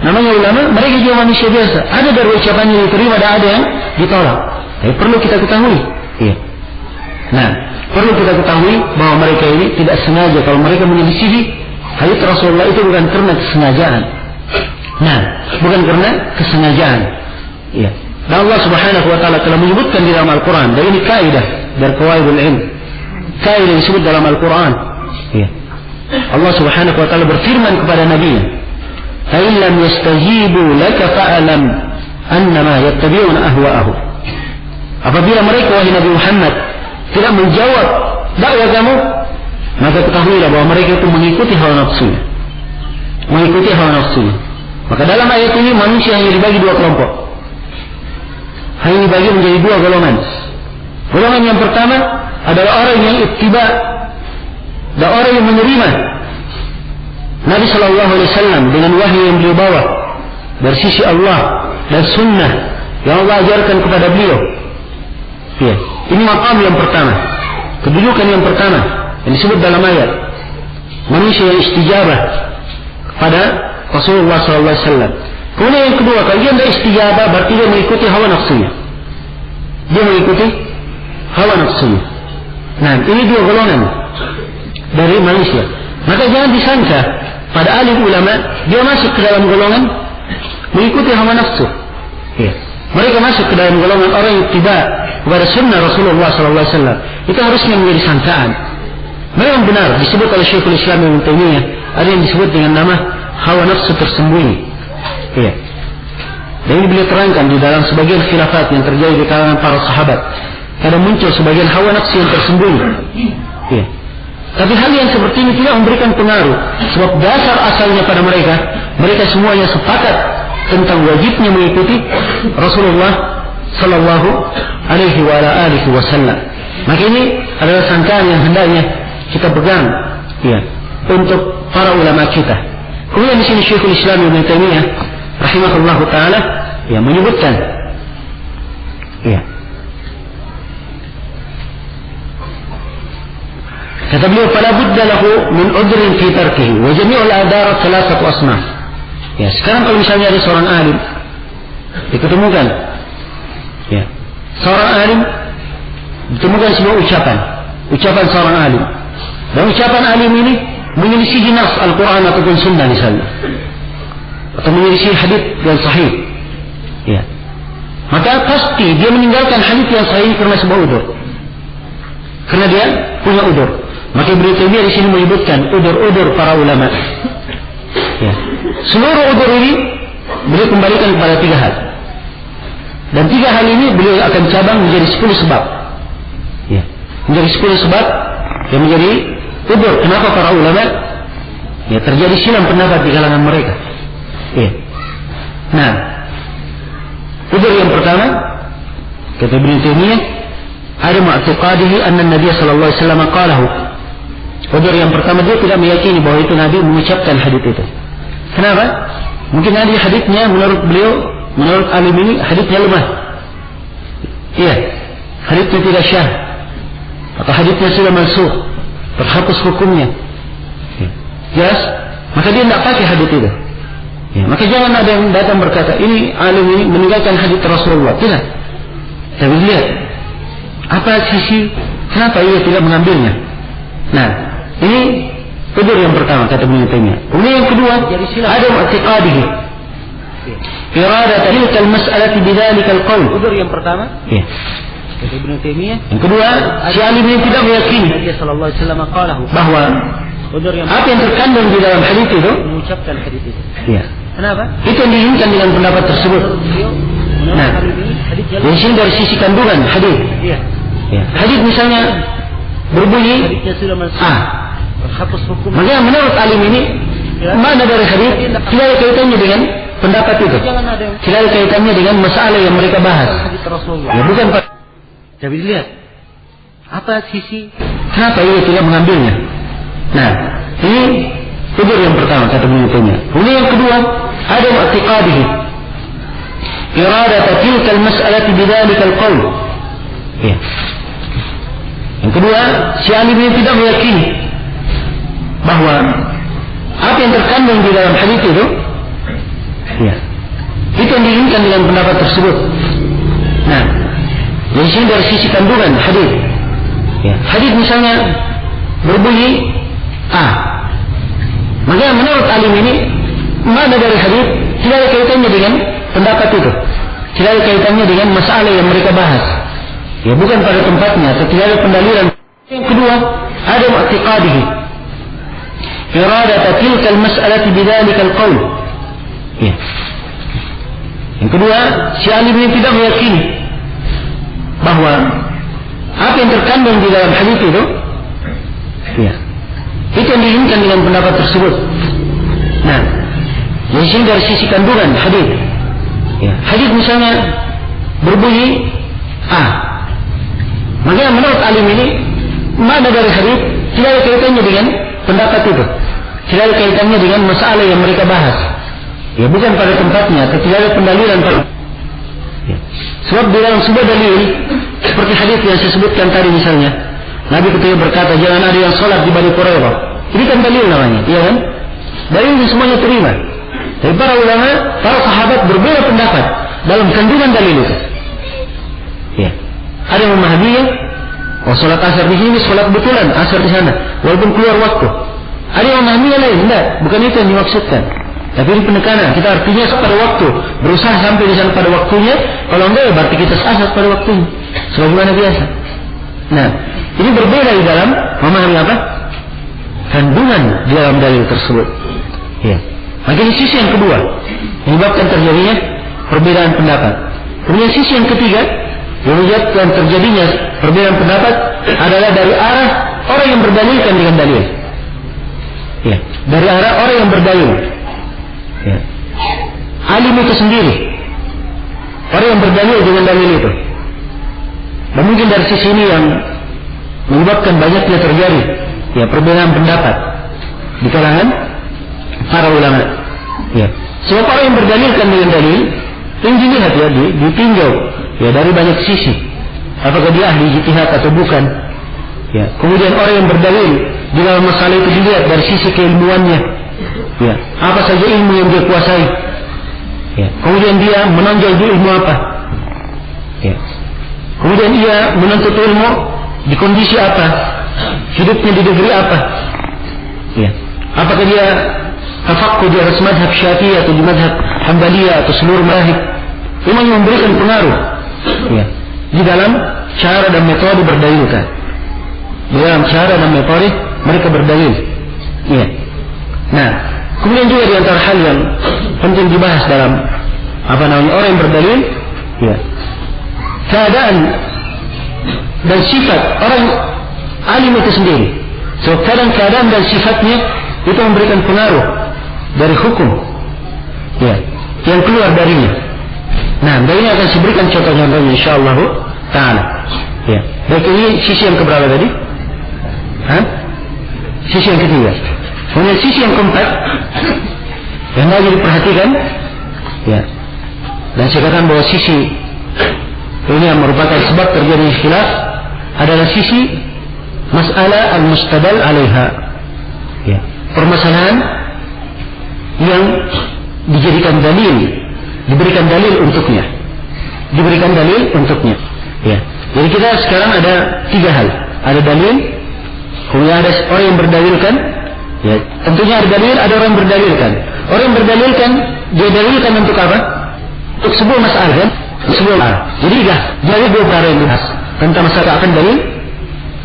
namanya ulama, mereka juga manusia biasa. Ada dari ucapannya diterima dan ada yang ditolak. Tapi perlu kita ketahui. Ya. Nah, perlu kita ketahui bahwa mereka ini tidak sengaja. Kalau mereka menyelisihi hadits Rasulullah itu bukan karena kesengajaan. Nah, bukan karena kesengajaan. Ya. Dan Allah Subhanahu wa taala telah menyebutkan di dalam Al-Qur'an, dan ini kaidah dari qawaidul ilm. Kaidah disebut dalam Al-Qur'an. Ya. Allah Subhanahu wa taala berfirman kepada Nabi, "Fa in lam yastajibu laka fa'lam annama yattabi'una ahwa'ahum." Apabila mereka wahai Nabi Muhammad tidak menjawab dakwah kamu, maka ketahuilah bahwa mereka itu mengikuti hawa nafsunya. Mengikuti hawa nafsunya. Maka dalam ayat ini manusia hanya dibagi dua kelompok. Hanya dibagi menjadi dua golongan. Golongan yang pertama adalah orang yang ittiba, dan orang yang menerima Nabi sallallahu alaihi wasallam dengan wahyu yang beliau bawa dari sisi Allah dan sunnah yang Allah ajarkan kepada beliau. Ya, ini maqam yang pertama, kedudukan yang pertama yang disebut dalam ayat. Manusia yang istijabah kepada Rasulullah sallallahu alaihi wasallam. Kemudian yang kedua, kalau dia tidak istijabah berarti dia mengikuti hawa nafsunya. Dia mengikuti hawa nafsunya. Nah, ini dua golongan dari manusia. Maka jangan disangka pada alim ulama, dia masuk ke dalam golongan mengikuti hawa nafsu. Ya. Mereka masuk ke dalam golongan orang yang tiba kepada sunnah Rasulullah SAW. Itu harusnya menjadi sangkaan. Memang benar disebut oleh Syekhul Islam Ibnu Taimiyah, ada yang disebut dengan nama hawa nafsu tersembunyi. Ya. Dan ini beliau terangkan di dalam sebagian khilafat yang terjadi di kalangan para sahabat. Kadang muncul sebagian hawa nafsu yang tersembunyi. Ya. Tapi hal yang seperti ini tidak memberikan pengaruh, sebab dasar asalnya pada mereka semuanya sepakat tentang wajibnya mengikuti Rasulullah Sallallahu Alaihi Wasallam. Maka ini adalah sangkaan yang hendaknya kita pegang, ya, untuk para ulama kita. Kemudian di sini Syekhul Islam Ibnu Taimiyah rahimahullah taala ya menyebutkan, ya, kata beliau, fala budda lahu min udrin fi tarkihi wa jami'ul adarat thalathatu asnaf. Ya, sekarang kalau misalnya ada seorang alim diketemukan, ya, seorang alim ditemukan sebuah ucapan seorang alim, dan ucapan alim ini menyelisihi nas Al-Quran ataupun Sunnah misalnya, atau menyelisihi hadits yang sahih, ya, maka pasti dia meninggalkan hadits yang sahih karena sebuah udzur, karena dia punya udzur. Maka Ibnu Taimiyah di sini menyebutkan udzur-udzur para ulama. Ya. Seluruh udzur ini beliau kembalikan kepada 3 hal. Dan 3 hal ini beliau akan cabang menjadi 10 sebab. Ya. Menjadi 10 sebab yang menjadi udzur kenapa para ulama ya terjadi silang pendapat di kalangan mereka. Ya. Nah, udzur yang pertama kata Ibnu Taimiyah, ada mu'taqadihi anna Nabi sallallahu alaihi wasallam qalahu. Udzur yang pertama, dia tidak meyakini bahwa itu Nabi mengucapkan hadits itu. Kenapa? Mungkin haditsnya menurut beliau, menurut alim ini haditsnya lemah. Iya, haditsnya tidak syah, atau haditsnya sudah mansukh, terhapus hukumnya. Jelas? Maka dia tidak pakai hadits itu. Ya, maka jangan ada yang datang berkata ini alim ini meninggalkan hadits Rasulullah. Tidak. Tapi lihat apa sisi kenapa ia tidak mengambilnya. Nah, ini udzur yang pertama kata Ibnu Taimiyah. Kemudian yang kedua, ada i'tiqadihi iradat tilka al-mas'alati bidzalika al-qaul. Udzur yang pertama, ya, kata Ibnu Taimiyah. Yang kedua, si alim ini tidak meyakini Nabi sallallahu alaihi wasallam qalahu, bahwa apa yang terkandung di dalam hadis itu mengucapkan hadis itu. Ya. Kenapa? Itu yang diinginkan dengan pendapat tersebut. Nah, di sini dari sisi kandungan hadis. Iya. Ya. Hadis misalnya berbunyi maka menurut alim ini mana dari hadis tidak ada kaitannya dengan pendapat itu, tidak ada kaitannya dengan masalah yang mereka bahas, ya, bukan. Tapi lihat apa sisi kenapa ia tidak mengambilnya. Nah, ini udzur yang pertama kata Ibnu Taimiyah. Kemudian yang kedua, ada i'tiqadihi iradat tilka al-mas'alati bidzalika al-qaul. Ya. Yang kedua, si alim ini tidak meyakini bahwa apa yang terkandung di dalam hadis itu, ya, itu yang diinginkan dengan pendapat tersebut. Nah, dari sini dari sisi kandungan hadis, ya, hadis misalnya berbunyi maka menurut alim ini mana dari hadis tidak ada kaitannya dengan pendapat itu, tidak ada kaitannya dengan masalah yang mereka bahas. Ya, bukan pada tempatnya, atau tidak ada pendalilan. Yang kedua, ada i'tiqadihi iradat tilka al-mas'alati bidzalika al-qaul. Ya. Yang kedua, si alim ini tidak meyakini bahwa apa yang terkandung di dalam hadis itu, ya, itu yang diinginkan dengan pendapat tersebut. Nah, dari sini dari sisi kandungan hadis, ya, hadis misalnya berbunyi maka menurut alim ini mana dari hadis tidak ada kaitannya dengan pendapat itu, tidak ada kaitannya dengan masalah yang mereka bahas. Ya, bukan pada tempatnya, atau tidak ada pendalilan. Ya. Sebab di dalam sebuah dalil seperti hadis yang saya sebutkan tadi misalnya, Nabi ketika berkata jangan ada yang sholat di Bani Quraidah. Ini kan dalil namanya, iya kan? Dalil ini semuanya terima. Tapi para ulama, para sahabat berbeda pendapat dalam kandungan dalil itu. Ya. Ada yang memahaminya, sholat asar di sini, sholat betulan asar di sana, walaupun keluar waktu. Ada yang memahaminya lain, enggak, bukan itu yang dimaksudkan. Tapi ini penekanan, kita artinya pada waktu, berusaha sampai di sana pada waktunya. Kalau enggak, berarti kita sesat pada waktunya, sebagaimana biasa. Nah, ini berbeda di dalam memahami apa? Kandungan di dalam dalil tersebut. Ya. Maka ini sisi yang kedua, menyebabkan terjadinya perbedaan pendapat. Kemudian sisi yang ketiga, yang menyebabkan terjadinya perbedaan pendapat adalah dari arah orang yang berdalilkan dengan dalil. Ya, dari arah orang yang berdalil. Ya. Alim itu sendiri, orang yang berdalil dengan dalil itu. Dan mungkin dari sisi ini yang menyebabkan banyaknya terjadi ya perbedaan pendapat di kalangan para ulama. Ya. Sebab orang yang berdalilkan dengan dalil yang dilihat ya, ditinjau ya dari banyak sisi. Apakah dia ahli ijtihad atau bukan? Ya. Kemudian orang yang berdalil di dalam masalah itu dilihat dari sisi keilmuannya. Ya. Apa saja ilmu yang dia kuasai? Ya. Kemudian dia menonjol di ilmu apa? Ya. Kemudian ia menuntut ilmu di kondisi apa? Hidupnya di negeri apa? Ya. Apakah dia tafaqquh di atas madhab Syafi'i atau di madhab Hanbaliyah atau seluruh madhab? Memang memberikan pengaruh ya, di dalam cara dan metode berdalilkan. Di dalam cara dan metode mereka berdalil. Ya. Nah, kemudian juga di antara hal yang penting dibahas dalam orang yang berdalil, ya, keadaan dan sifat orang alim itu sendiri. So, keadaan dan sifatnya itu memberikan pengaruh dari hukum, ya, yang keluar darinya. Nah, dari ini akan saya berikan contoh-contohnya insyaallah ta'ala. Ya. Baik, ini sisi yang keberapa tadi? Sisi yang ketiga. Kemudian sisi yang keempat yang lagi diperhatikan, ya. Dan saya katakan bahwa sisi ini yang merupakan sebab terjadi khilaf adalah sisi masalah al-mustadal alaiha. Ya. Permasalahan yang dijadikan dalil, diberikan dalil untuknya. Ya. Jadi kita sekarang ada tiga hal. Ada dalil, kemudian ada orang yang berdalilkan. Ya. Tentunya ada dalil, ada orang yang berdalilkan. Orang yang berdalilkan, dia dalilkan untuk apa? Untuk sebuah masalah kan? Sebuah masalah. Jadi jadi dua perkara yang dibahas tentang masalah akan dalil.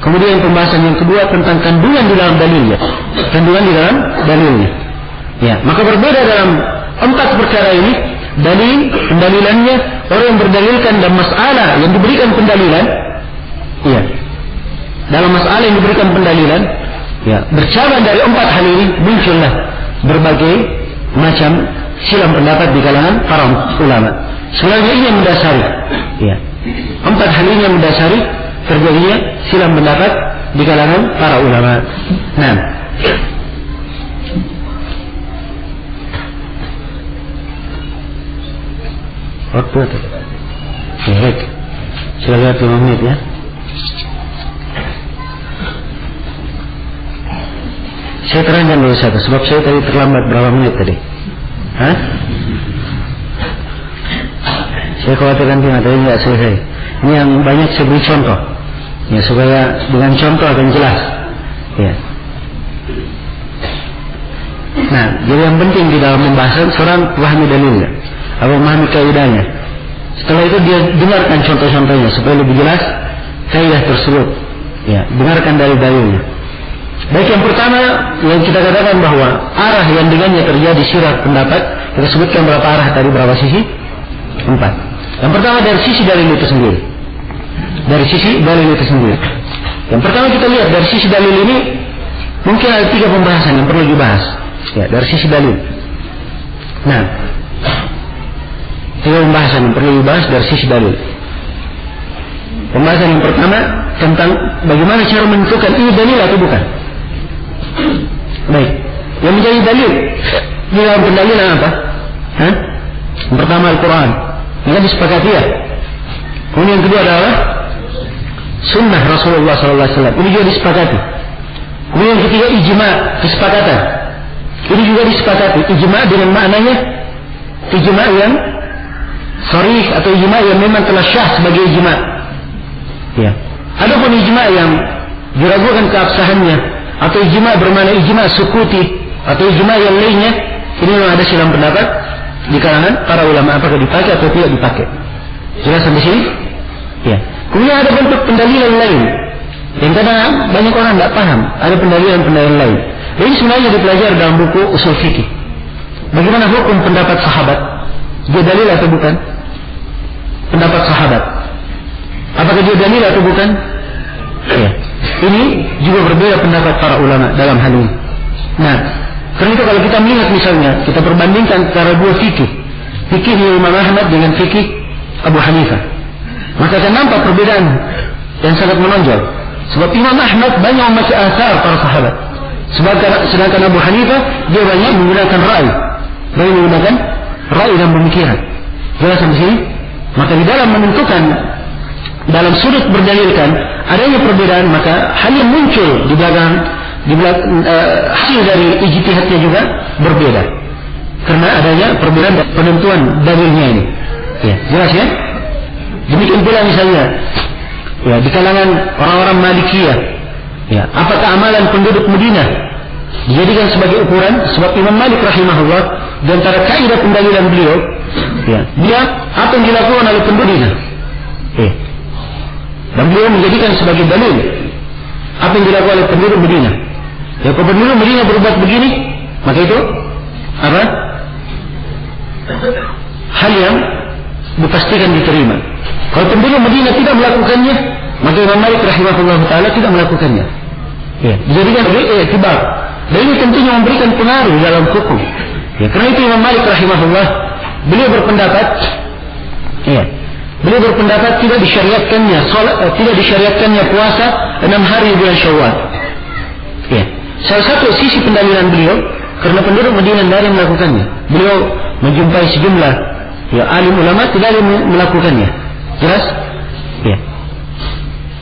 Kemudian pembahasan yang kedua tentang kandungan di dalam dalilnya. Kandungan di dalam dalilnya. Ya, maka berbeda dalam empat perkara ini. Dalil, pendalilannya, orang yang berdalilkan dan masalah yang diberikan pendalilan. Ya. Dalam masalah yang diberikan pendalilan, ya, bercabang dari empat hal ini muncullah berbagai macam silang pendapat di kalangan para ulama. Sebenarnya ini yang mendasari. Ya. Empat hal ini yang mendasari terjadinya silang pendapat di kalangan para ulama. Nah, waktu itu. Baik. Saya lihat 5 menit ya. Saya terangkan dulu satu, sebab saya tadi terlambat berapa menit tadi. Saya khawatirkan tadi nggak selesai. Ini yang banyak saya beri contoh, ya, supaya dengan contoh akan jelas. Ya. Nah, jadi yang penting di dalam pembahasan seorang pahami dalilnya, atau memahami kaidahnya. Setelah itu dia dengarkan contoh-contohnya supaya lebih jelas kaidah tersebut. Ya, dengarkan dalil-dalilnya. Baik, yang pertama yang kita katakan bahwa arah yang dengannya terjadi sirat pendapat, kita sebutkan berapa arah tadi, berapa sisi? 4. Yang pertama dari sisi dalil itu sendiri. Dari sisi dalil itu sendiri. Yang pertama kita lihat dari sisi dalil ini mungkin ada 3 pembahasan yang perlu dibahas. Ya, dari sisi dalil. Nah, 3 pembahasan yang perlu dibahas dari sisi dalil. Pembahasan yang pertama tentang bagaimana cara menentukan ini dalil atau bukan. Baik, yang menjadi dalil di dalam pendalilan apa? Yang pertama Al-Quran, ini disepakati ya. Kemudian yang kedua adalah Sunnah Rasulullah SAW, ini juga disepakati. Kemudian yang ketiga ijma', kesepakatan. Ini juga disepakati. Ijma' dengan maknanya ijma' yang sharih atau ijma' yang memang telah syah sebagai ijma'. Ya. Adapun ijma' yang diragukan keabsahannya atau ijma bermakna ijma sukuti atau ijma yang lainnya, ini memang ada silang pendapat di kalangan para ulama apakah dipakai atau tidak dipakai. Jelas sampai sini? Ya. Kemudian ada bentuk pendalilan lain yang kadang banyak orang tidak paham. Ada pendalilan lain. Ini sebenarnya dipelajari dalam buku usul fikih. Bagaimana hukum pendapat sahabat? Dia dalil atau bukan? Pendapat sahabat, apakah dia dalil atau bukan? Ya. Ini juga berbeda pendapat para ulama dalam hal ini. Nah, karena itu kalau kita melihat misalnya, kita perbandingkan antara dua fikih Imam Ahmad dengan fikih Abu Hanifah, maka akan nampak perbedaan yang sangat menonjol. Sebab Imam Ahmad banyak memakai asar para sahabat, sedangkan Abu Hanifah dia banyak menggunakan rai dan pemikiran. Jelas sampai sini? Maka di dalam menentukan, dalam sudut berdalilkan adanya perbedaan, maka hal yang muncul di belakang hasil dari ijtihadnya juga berbeda karena adanya perbedaan penentuan dalilnya ini. Ya, jelas ya? Demikian pula misalnya ya di kalangan orang-orang Malikiyah, ya, apakah amalan penduduk Madinah dijadikan sebagai ukuran? Sebab Imam Malik rahimahullah di antara kaidah pendalilan beliau, ya, dia apa yang dilakukan oleh penduduk Madinah, dan beliau menjadikan sebagai dalil apa yang dilakukan oleh penduduk Madinah. Ya, kalau penduduk Madinah berbuat begini, maka itu apa? Hal yang dipastikan diterima. Kalau penduduk Madinah tidak melakukannya, maka Imam Malik rahimahullah taala tidak melakukannya. Ya, dijadikan sebagai i'tibar. Dan ini tentunya memberikan pengaruh dalam hukum. Ya, karena itu Imam Malik rahimahullah beliau berpendapat tidak disyariatkannya puasa 6 hari bulan Syawal. Ya. Salah satu sisi pendalilan beliau karena penduduk Madinah tidak ada melakukannya. Beliau menjumpai sejumlah alim ulama tidak ada melakukannya. Jelas? Ya.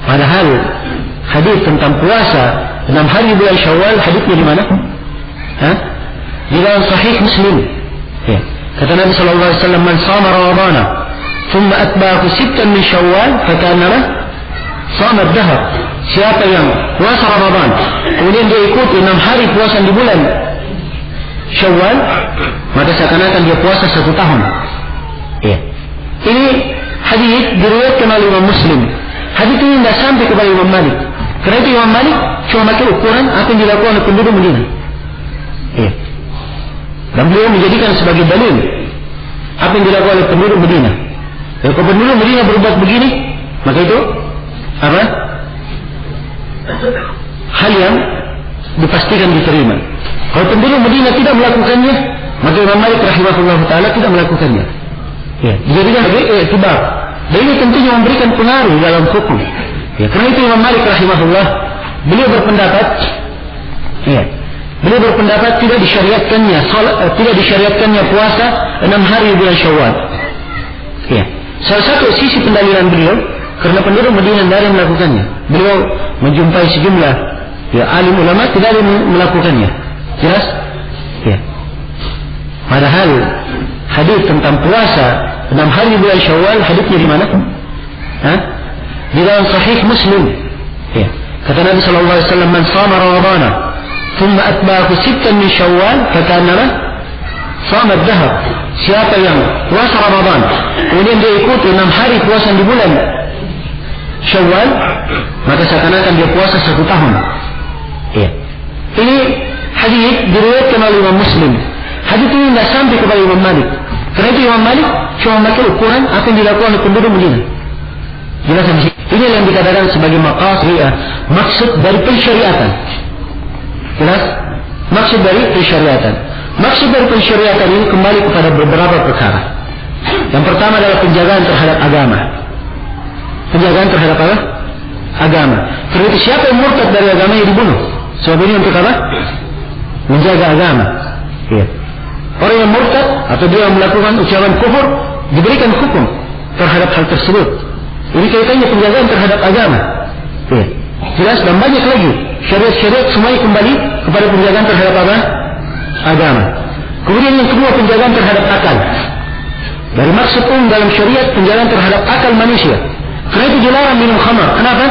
Padahal hadis tentang puasa 6 hari bulan Syawal, hadisnya di mana? Di dalam Sahih Muslim. Ya. Kata Nabi sallallahu alaihi wasallam, "Man shama Ramadhana thumma atba'ahu 6 min Syawal, fakannama shama ad-dahr." Siapa yang puasa Ramadan kemudian dia ikuti 6 hari puasa di bulan Syawal, maka seakan-akan dia puasa 1 tahun. Ya. Ini hadis diriwayatkan oleh Imam Muslim. Hadis ini tidak sampai kepada Imam Malik. Karena itu Imam Malik cuma pakai ukuran apa yang dilakukan oleh penduduk Madinah. Ya. Dan beliau menjadikan sebagai dalil apa yang dilakukan oleh penduduk Madinah. Ya, kalau penduduk Madinah berbuat begini, maka itu apa? Hal yang dipastikan diterima. Kalau penduduk Madinah tidak melakukannya, maka Imam Malik rahimahullah taala tidak melakukannya. Ya, dijadikan sebagai i'tibar. Dan ini tentunya memberikan pengaruh dalam hukum. Ya, karena itu Imam Malik rahimahullah beliau berpendapat tidak disyariatkannya puasa 6 hari bulan Syawal. Ya. Salah satu sisi pendalilan beliau karena penduduk Madinah tidak ada melakukannya. Beliau menjumpai sejumlah alim ulama tidak ada melakukannya. Jelas? Ya. Padahal hadis tentang puasa 6 hari bulan Syawal, hadisnya di mana? Di dalam Sahih Muslim. Ya. Kata Nabi sallallahu alaihi wasallam, "Man shama Ramadhana thumma atba'ahu 6 min Syawal, fakannama shama ad-dahr." Siapa yang puasa Ramadan kemudian dia ikuti 6 hari puasa di bulan Syawal, maka seakan-akan dia puasa 1 tahun. Ya. Ini hadis diriwayatkan oleh Imam Muslim. Hadis ini tidak sampai kepada Imam Malik. Karena itu Imam Malik cuma memakai ukuran apa yang dilakukan oleh penduduk Madinah. Jelas di sini. Ini yang dikatakan sebagai maksud dari pensyariatan. Jelas? Maksud dari pensyariatan. Maksud dari pensyariatan ini kembali kepada beberapa perkara. Yang pertama adalah penjagaan terhadap agama. Penjagaan terhadap apa? Agama. Karena itu siapa yang murtad dari agamanya dibunuh. Sebab ini untuk apa? Menjaga agama. Ya. Orang yang murtad atau dia yang melakukan ucapan kufur diberikan hukum terhadap hal tersebut. Ini kaitannya penjagaan terhadap agama. Ya. Jelas dan banyak lagi syariat-syariat semuanya kembali kepada penjagaan terhadap apa? Agama. Kemudian yang kedua penjagaan terhadap akal. Dari maksud dalam syariat penjagaan terhadap akal manusia. Karena itu dilarang minum khamar. Kenapa?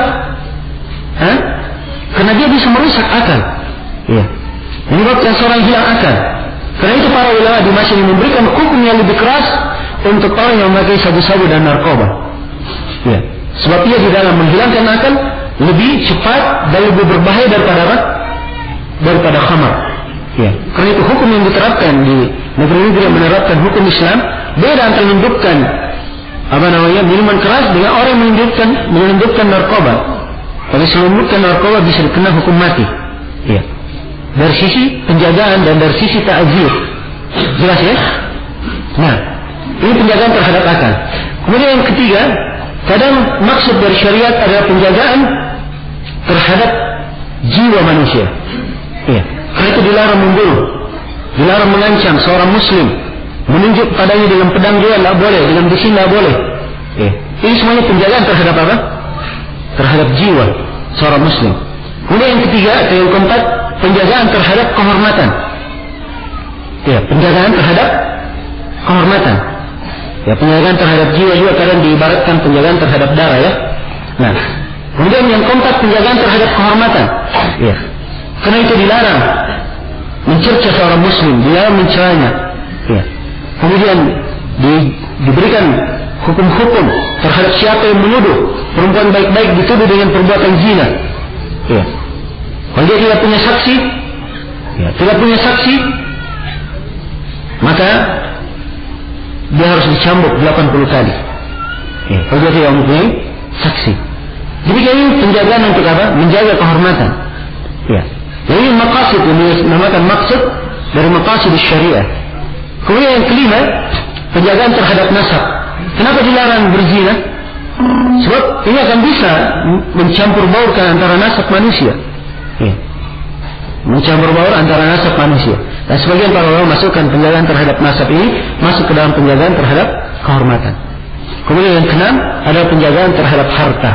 Karena dia bisa merusak akal. Ya. Menyebabkan seorang hilang akal. Karena itu para ulama di masa ini memberikan hukum yang lebih keras untuk orang yang memakai sabu-sabu dan narkoba. Ya. Sebab ia di dalam menghilangkan akal lebih cepat dan lebih berbahaya daripada apa? Daripada khamar. Ya. Karena itu hukum yang diterapkan di negeri-negeri yang menerapkan hukum Islam beda antara menghidupkan minuman keras dengan orang yang menghidupkan narkoba. Kalau menghidupkan narkoba bisa dikena hukum mati. Ya. Dari sisi penjagaan dan dari sisi ta'zir. Jelas ya? Nah, ini penjagaan terhadap akal. Kemudian yang ketiga, kadang maksud dari syariat adalah penjagaan terhadap jiwa manusia. Ya. Karena itu dilarang membunuh, dilarang mengancam seorang muslim, menunjuk padanya dengan pedang dia tidak boleh, dengan besi tidak boleh. Ya. Ini semuanya penjagaan terhadap apa? Terhadap jiwa seorang muslim. Kemudian yang ketiga atau yang keempat, penjagaan terhadap kehormatan. Ya, penjagaan terhadap kehormatan. Ya, penjagaan terhadap jiwa juga kadang diibaratkan penjagaan terhadap darah ya. Nah, kemudian yang keempat penjagaan terhadap kehormatan. Ya. Karena itu dilarang mencerca seorang muslim, dilarang mencelanya. Ya. Kemudian diberikan hukum-hukum terhadap siapa yang menuduh perempuan baik-baik dituduh dengan perbuatan zina. Ya. Kalau dia tidak punya saksi, maka dia harus dicambuk 80 kali. Ya. Kalau dia tidak mempunyai saksi. Jadi ini penjagaan untuk apa? Menjaga kehormatan. Ya. Jadi maqasid yang dinamakan maksud dari maqasid syariah. Kemudian yang kelima, penjagaan terhadap nasab. Kenapa dilarang berzina? Sebab ini akan bisa mencampur baurkan antara nasab manusia. Ya. Mencampur baur antara nasab manusia. Dan sebagian para ulama masukkan penjagaan terhadap nasab ini masuk ke dalam penjagaan terhadap kehormatan. Kemudian yang keenam adalah penjagaan terhadap harta.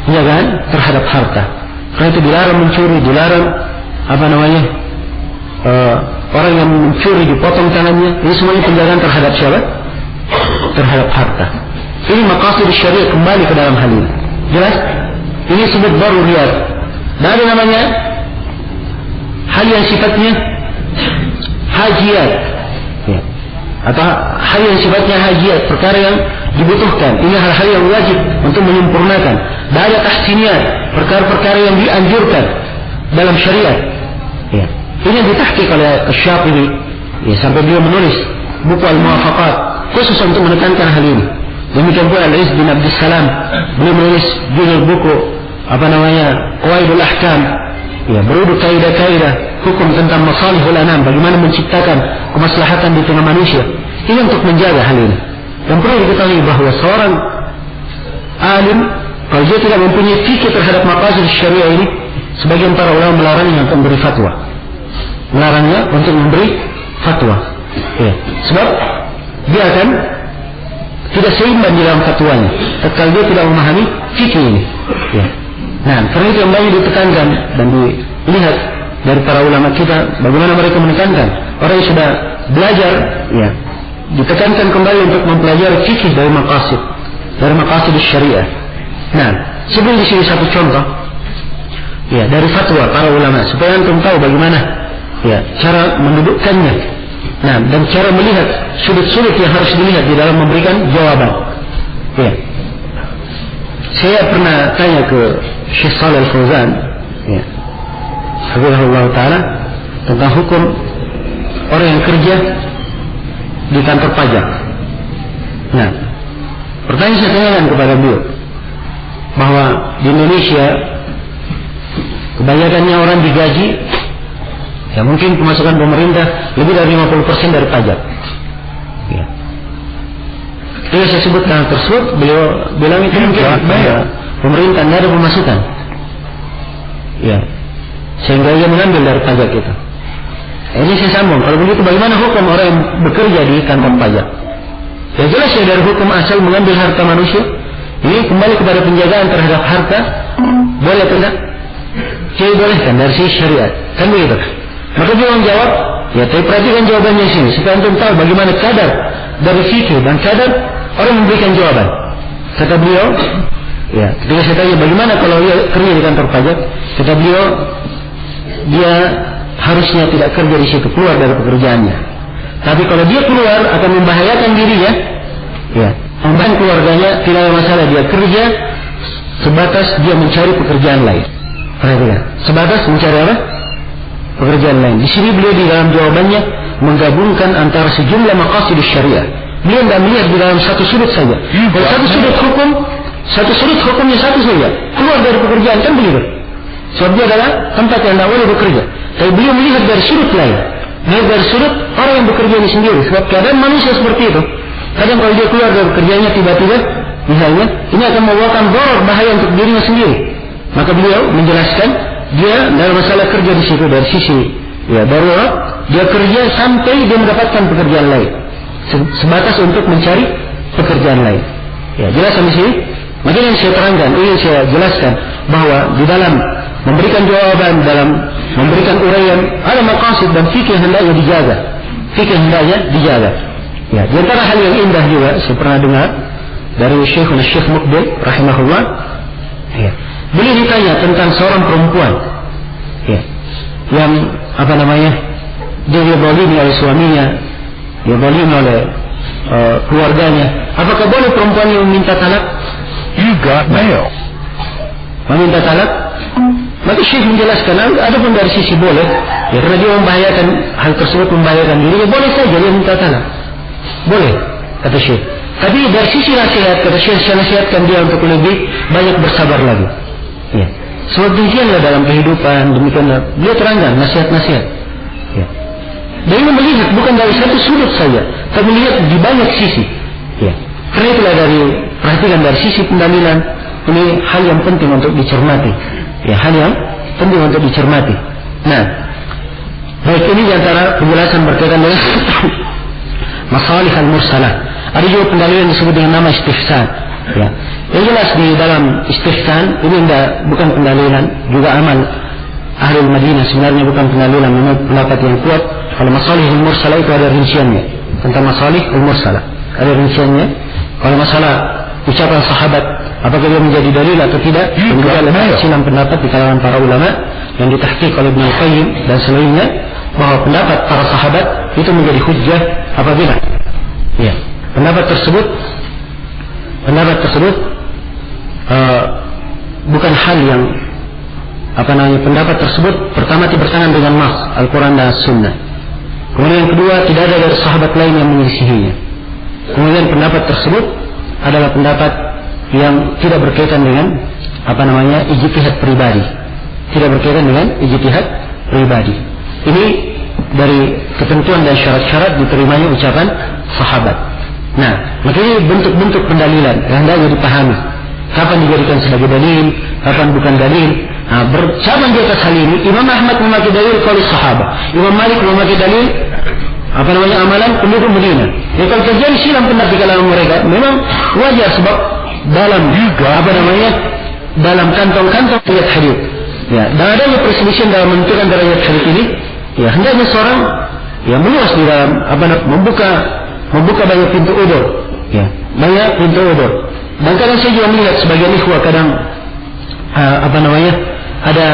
Penjagaan terhadap harta. Karena itu dilarang mencuri, dilarang orang yang mencuri dipotong tangannya. Ini semuanya penjagaan terhadap siapa? Terhadap harta. Ini maqasid syariah kembali ke dalam hal ini. Jelas? Ini sebut daruriyat. Dan ada namanya hal yang sifatnya hajiyat. Ya. Atau hal yang sifatnya hajiyat, perkara yang dibutuhkan. Ini hal-hal yang wajib untuk menyempurnakan. Dan ada tahsiniyat, perkara-perkara yang dianjurkan dalam syariat. Ya. Ini yang ditahqiq oleh Asy-Syatibi. Ya, sampai beliau menulis buku Al-Muwafaqat khusus untuk menekankan hal ini. Demikian pula Al-Izz bin Abdus Salam, beliau menulis judul buku Qawaidul Ahkam. Ya, berurut kaidah-kaidah hukum tentang masalihul anam, bagaimana menciptakan kemaslahatan di tengah manusia. Ini untuk menjaga hal ini. Dan perlu diketahui bahwa seorang alim kalau dia tidak mempunyai fikih terhadap maqasid syariah ini, sebagian para ulama melarangnya untuk memberi fatwa. Melarangnya untuk memberi fatwa. Ya. Sebab dia akan tidak seimbang di dalam fatwanya. Tatkala dia tidak memahami fikih ini. Ya. Nah, karena itu yang banyak ditekankan dan dilihat dari para ulama kita, bagaimana mereka menekankan orang yang sudah belajar, ya, ditekankan kembali untuk mempelajari fikih dari maqasid syariah. Nah, sebelum di sini satu contoh, ya, dari fatwa para ulama supaya antum tahu bagaimana, ya, cara mendudukkannya. Nah, dan cara melihat sudut-sudut yang harus dilihat di dalam memberikan jawaban. Ya. Saya pernah tanya ke Syekh Shalih Al-Fauzan, ya, hafizahullah taala, tentang hukum orang yang kerja di kantor pajak. Nah, pertanyaan saya tanyakan kepada beliau bahwa di Indonesia kebanyakannya orang digaji, ya mungkin pemasukan pemerintah lebih dari 50% dari pajak. Ya. Jadi saya sebutkan tersebut, beliau bilang itu pemerintah tidak ada pemasukan. Ya. Sehingga ia mengambil dari pajak itu. Ini saya sambung. Kalau begitu bagaimana hukum orang yang bekerja di kantor pajak? Ya jelas ya dari hukum asal mengambil harta manusia. Ini kembali kepada penjagaan terhadap harta. Boleh tidak? Jadi bolehkan dari sisi syariat. Kan begitu? Maka dia menjawab, ya tapi perhatikan jawabannya di sini. Supaya antum tahu bagaimana kadar dari fikih dan kadar orang memberikan jawaban. Kata beliau, ya ketika saya tanya bagaimana kalau dia kerja di kantor pajak, kata beliau, dia harusnya tidak kerja di situ, keluar dari pekerjaannya. Tapi kalau dia keluar akan membahayakan dirinya, ya, membahayakan keluarganya, tidak ada masalah, dia kerja sebatas dia mencari pekerjaan lain. Perhatikan, sebatas mencari apa? Pekerjaan lain. Di sini beliau di dalam jawabannya menggabungkan antara sejumlah maqasidus syariah. Beliau tidak melihat di dalam satu sudut saja. Kalau satu sudut hukumnya satu saja, keluar dari pekerjaan, kan begitu. Sebab dia adalah tempat yang tidak boleh bekerja. Tapi beliau melihat dari sudut lain, melihat dari sudut orang yang bekerja ini sendiri. Sebab keadaan manusia seperti itu. Kadang kalau dia keluar dari pekerjaannya tiba-tiba, misalnya, ini akan membawakan darar, bahaya untuk dirinya sendiri. Maka beliau menjelaskan, dia dalam masalah kerja di situ dari sisi, ya, darurat, dia kerja sampai dia mendapatkan pekerjaan lain. Sebatas untuk mencari pekerjaan lain. Ya, jelas di sini. Maka yang saya terangkan, ingin saya jelaskan bahwa di dalam memberikan jawaban, dalam memberikan uraian, ada maqasid dan fikih hendaknya dijaga. Fikih hendaknya dijaga. Ya, di antara hal yang indah juga saya pernah dengar dari Syekh Muqbil rahimahullah. Ya, beliau ditanya tentang seorang perempuan, ya, yang apa namanya, dia dizalimi oleh suaminya, dia dizalimi oleh keluarganya. Apakah boleh perempuan yang meminta talak? You got mail. Meminta talak? Maka Syekh menjelaskan, adapun dari sisi boleh, ya, karena dia membahayakan hal tersebut, membahayakan dirinya, boleh saja dia minta talak, boleh, kata Syekh. Tapi dari sisi nasihat, kata Syekh, saya nasihatkan dia untuk lebih banyak bersabar lagi. Ya, sebab demikianlah dalam kehidupan, demikianlah dia terangkan nasihat-nasihat. Ya. Dan ini melihat bukan dari satu sudut saja, tapi melihat di banyak sisi. Ya. Karena itulah perhatikan dari sisi pendalilan, ini hal yang penting untuk dicermati. Ya, hal yang penting untuk dicermati. Nah, baik, ini diantara penjelasan berkaitan dengan masalih al-mursalah. Ada juga pendalilan disebut dengan nama istihsan. Ya, yang jelas di dalam istihsan ini bukan pendalilan, juga amal ahli Madinah sebenarnya bukan pendalilan, memang pendapat yang kuat. Kalau masalih al-mursalah itu ada rinciannya. Tentang masalih al-mursalah ada rinciannya. Kalau masalah ucapan sahabat, apakah dia menjadi dalil atau tidak, juga ada silang pendapat di kalangan para ulama yang ditahqiq oleh Ibnu Qayyim dan selainnya, bahwa pendapat para sahabat itu menjadi hujjah apabila, ya, pendapat tersebut bukan hal yang pendapat tersebut pertama bertentangan dengan nas Al-Quran dan Sunnah. Kemudian yang kedua, tidak ada dari sahabat lain yang menyelisihinya. Kemudian pendapat tersebut adalah pendapat yang tidak berkaitan dengan ijtihad pribadi. Tidak berkaitan dengan ijtihad pribadi. Ini dari ketentuan dan syarat-syarat diterimanya ucapan sahabat. Nah, maka ini bentuk-bentuk pendalilan yang hendaknya dipahami. Kapan dijadikan sebagai dalil, kapan bukan dalil. Nah, bercampur di atas hal ini, Imam Ahmad memakai dalil qaul sahabat, Imam Malik memakai dalil amalan penduduk Madinah. Ya, kalau terjadi silang pendapat di kalangan mereka, memang wajar, sebab dalam dalam kantong-kantong riwayat hadis. Ya, dan adanya perselisihan dalam menentukan riwayat hadis ini, ya, hendaknya seorang meluas di dalam membuka banyak pintu udzur. Ya, banyak pintu udzur. Dan kadang saya juga melihat sebagian ikhwah kadang ada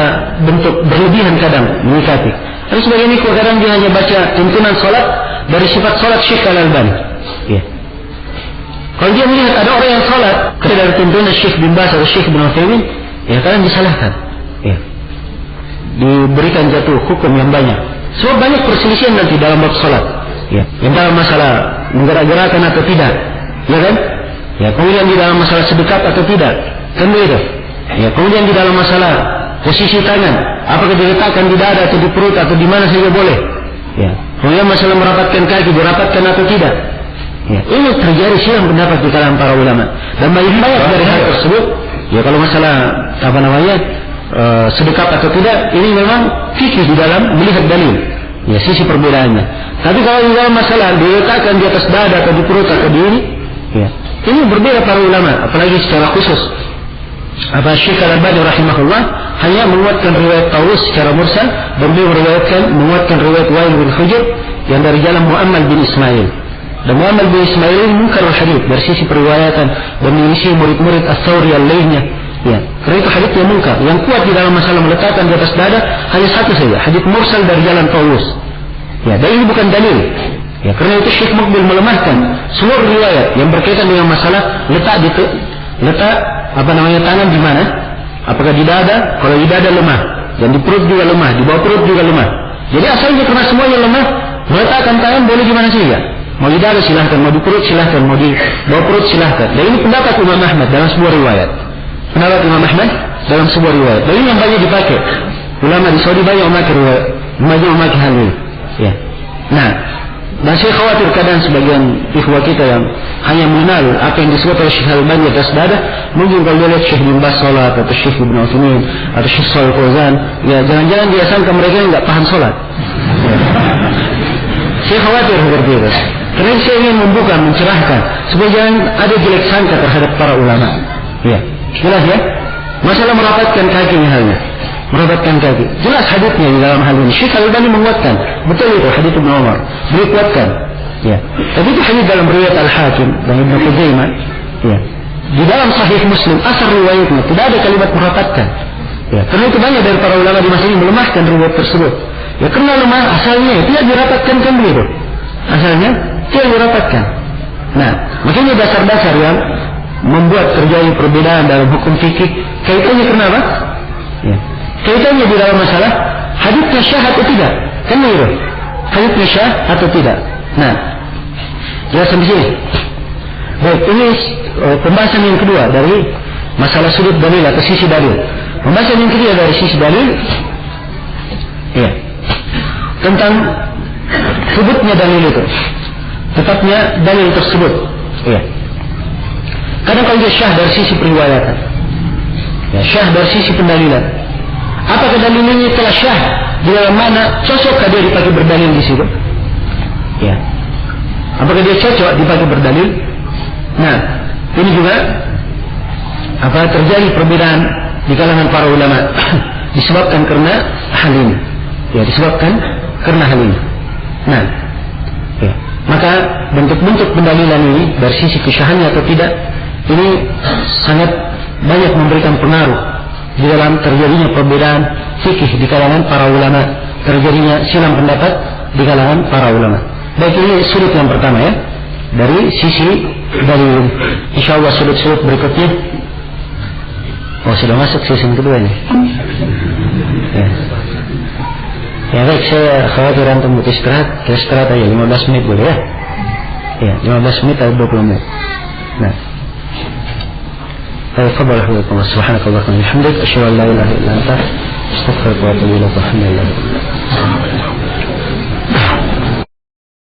bentuk berlebihan kadang menyikapi. Tapi sebagian ikhwah kadang dia hanya baca tuntunan salat dari sifat salat Syekh Al-Albani. Ya. Kalau dia melihat ada orang yang salat dari tuntunan Syekh bin Baz atau Syekh bin Utsaimin, ya, kadang disalahkan. Ya. Diberikan jatuh hukum yang banyak. Sebab banyak perselisihan nanti dalam bab salat. Ya. Yang dalam masalah menggerak-gerakan atau tidak, ya kan? Ya, kemudian di dalam masalah sedekat atau tidak, kan begitu. Ya, kemudian di dalam masalah posisi tangan, apakah diletakkan di dada atau di perut atau di mana saja boleh. Ya. Kemudian masalah merapatkan kaki, dirapatkan atau tidak. Ya. Ini terjadi silang pendapat di kalangan para ulama. Dan banyak dari hal tersebut, ya, kalau masalah sedekat atau tidak, ini memang fikih di dalam melihat dalil. Ya, sisi perbedaannya. Tapi kalau di dalam masalah diletakkan di atas dada atau di perut atau di ini, ya, ini berbeda para ulama, apalagi secara khusus. Syekh Al-Albani rahimahullah hanya menguatkan riwayat Tawus secara mursal, dan beliau menguatkan riwayat Wa'il bin Hujr yang dari jalan Mu'ammal bin Ismail. Dan Mu'ammal bin Ismail ini munkarul hadits dari sisi periwayatan, dan mengisi murid-murid As-Sawri yang lainnya Ya, karena itu haditsnya munkar. Yang kuat di dalam masalah meletakkan di atas dada hanya satu saja, hadits mursal dari jalan Taus. Ya, dan ini bukan dalil. Ya, karena itu Syekh Muqbil melemahkan seluruh riwayat yang berkaitan dengan masalah letak tangan di mana? Apakah di dada? Kalau di dada lemah, dan di perut juga lemah, di bawah perut juga lemah. Jadi asalnya karena semuanya lemah, meletakkan tangan boleh di mana saja. Mau di dada silahkan, mau di perut silahkan, mau di bawah perut silahkan. Dan ini pendapat Imam Ahmad dalam sebuah riwayat. Pendapat Imam Ahmad dalam sebuah riwayat. Dan ini yang banyak dipakai. Ulama di Saudi banyak memakai hal ini. Ya. Nah, dan saya khawatir kadang sebagian ikhwah kita yang hanya mengenal apa yang disebut oleh Syekh Al-Albani atas dada, mungkin kalau dia lihat Syekh bin Baz salat atau Syekh Ibn Utsaimin atau Syekh Shalih Fauzan, ya jangan-jangan dia sangka mereka enggak paham salat. Ya. Saya khawatir seperti itu. Karena saya ingin membuka, mencerahkan supaya jangan ada jelek sangka terhadap para ulama. Ya, jelas ya. Masalah merapatkan kaki misalnya. Merapatkan kaki. Jelas haditsnya di dalam hal ini. Syekh Al-Albani menguatkan. Betul itu hadits Ibnu Umar. Beliau kuatkan. Ya. Tapi itu hadits dalam riwayat Al-Hakim dan Ibnu Khuzaimah. Ya. Di dalam Sahih Muslim asal riwayatnya tidak ada kalimat merapatkan. Ya. Karena itu banyak dari para ulama di masa ini melemahkan riwayat tersebut. Ya karena lemah asalnya tidak dirapatkan kan begitu. Asalnya tidak dirapatkan. Nah, makanya dasar-dasar yang membuat terjadi perbedaan dalam hukum fikih kaitannya kenapa? Ya. Kaitannya di dalam masalah haditsnya syah atau tidak, kan begitu? Haditsnya syah atau tidak. Nah, jelas sampai sini. Baik, ini pembahasan yang kedua dari masalah sudut dalil atau sisi dalil. Pembahasan yang kedua dari sisi dalil, ya, tentang sebutnya dalil itu, tetapnya dalil tersebut. Ya. Kadang kalau dia syah dari sisi periwayatan, ya, syah dari sisi pendalilan. Apakah dalil ini telah syah di dalam mana cocokkah dia dipakai berdalil di situ? Ya. Apakah dia cocok dipakai berdalil? Nah, ini juga terjadi perbedaan di kalangan para ulama disebabkan karena hal ini. Ya, disebabkan karena hal ini. Nah, ya. Maka bentuk-bentuk pendalilan ini dari sisi kesyahannya atau tidak ini sangat banyak memberikan pengaruh di dalam terjadinya perbedaan fikih di kalangan para ulama, terjadinya silang pendapat di kalangan para ulama. Baik, ini sudut yang pertama ya, dari sisi dalil. Insyaallah sudut-sudut berikutnya. Oh, sudah masuk sesi kedua ini. Ya. Ya baik, saya khawatir antum butuh istirahat. Kita istirahat aja 15 menit boleh ya? Ya, 15 menit atau 20 menit. Nah. تفضل حضرتك سبحانك اللهم وبحمدك أشهد أن لا إله إلا أنت أستغفرك وأتوب إليك والحمد لله.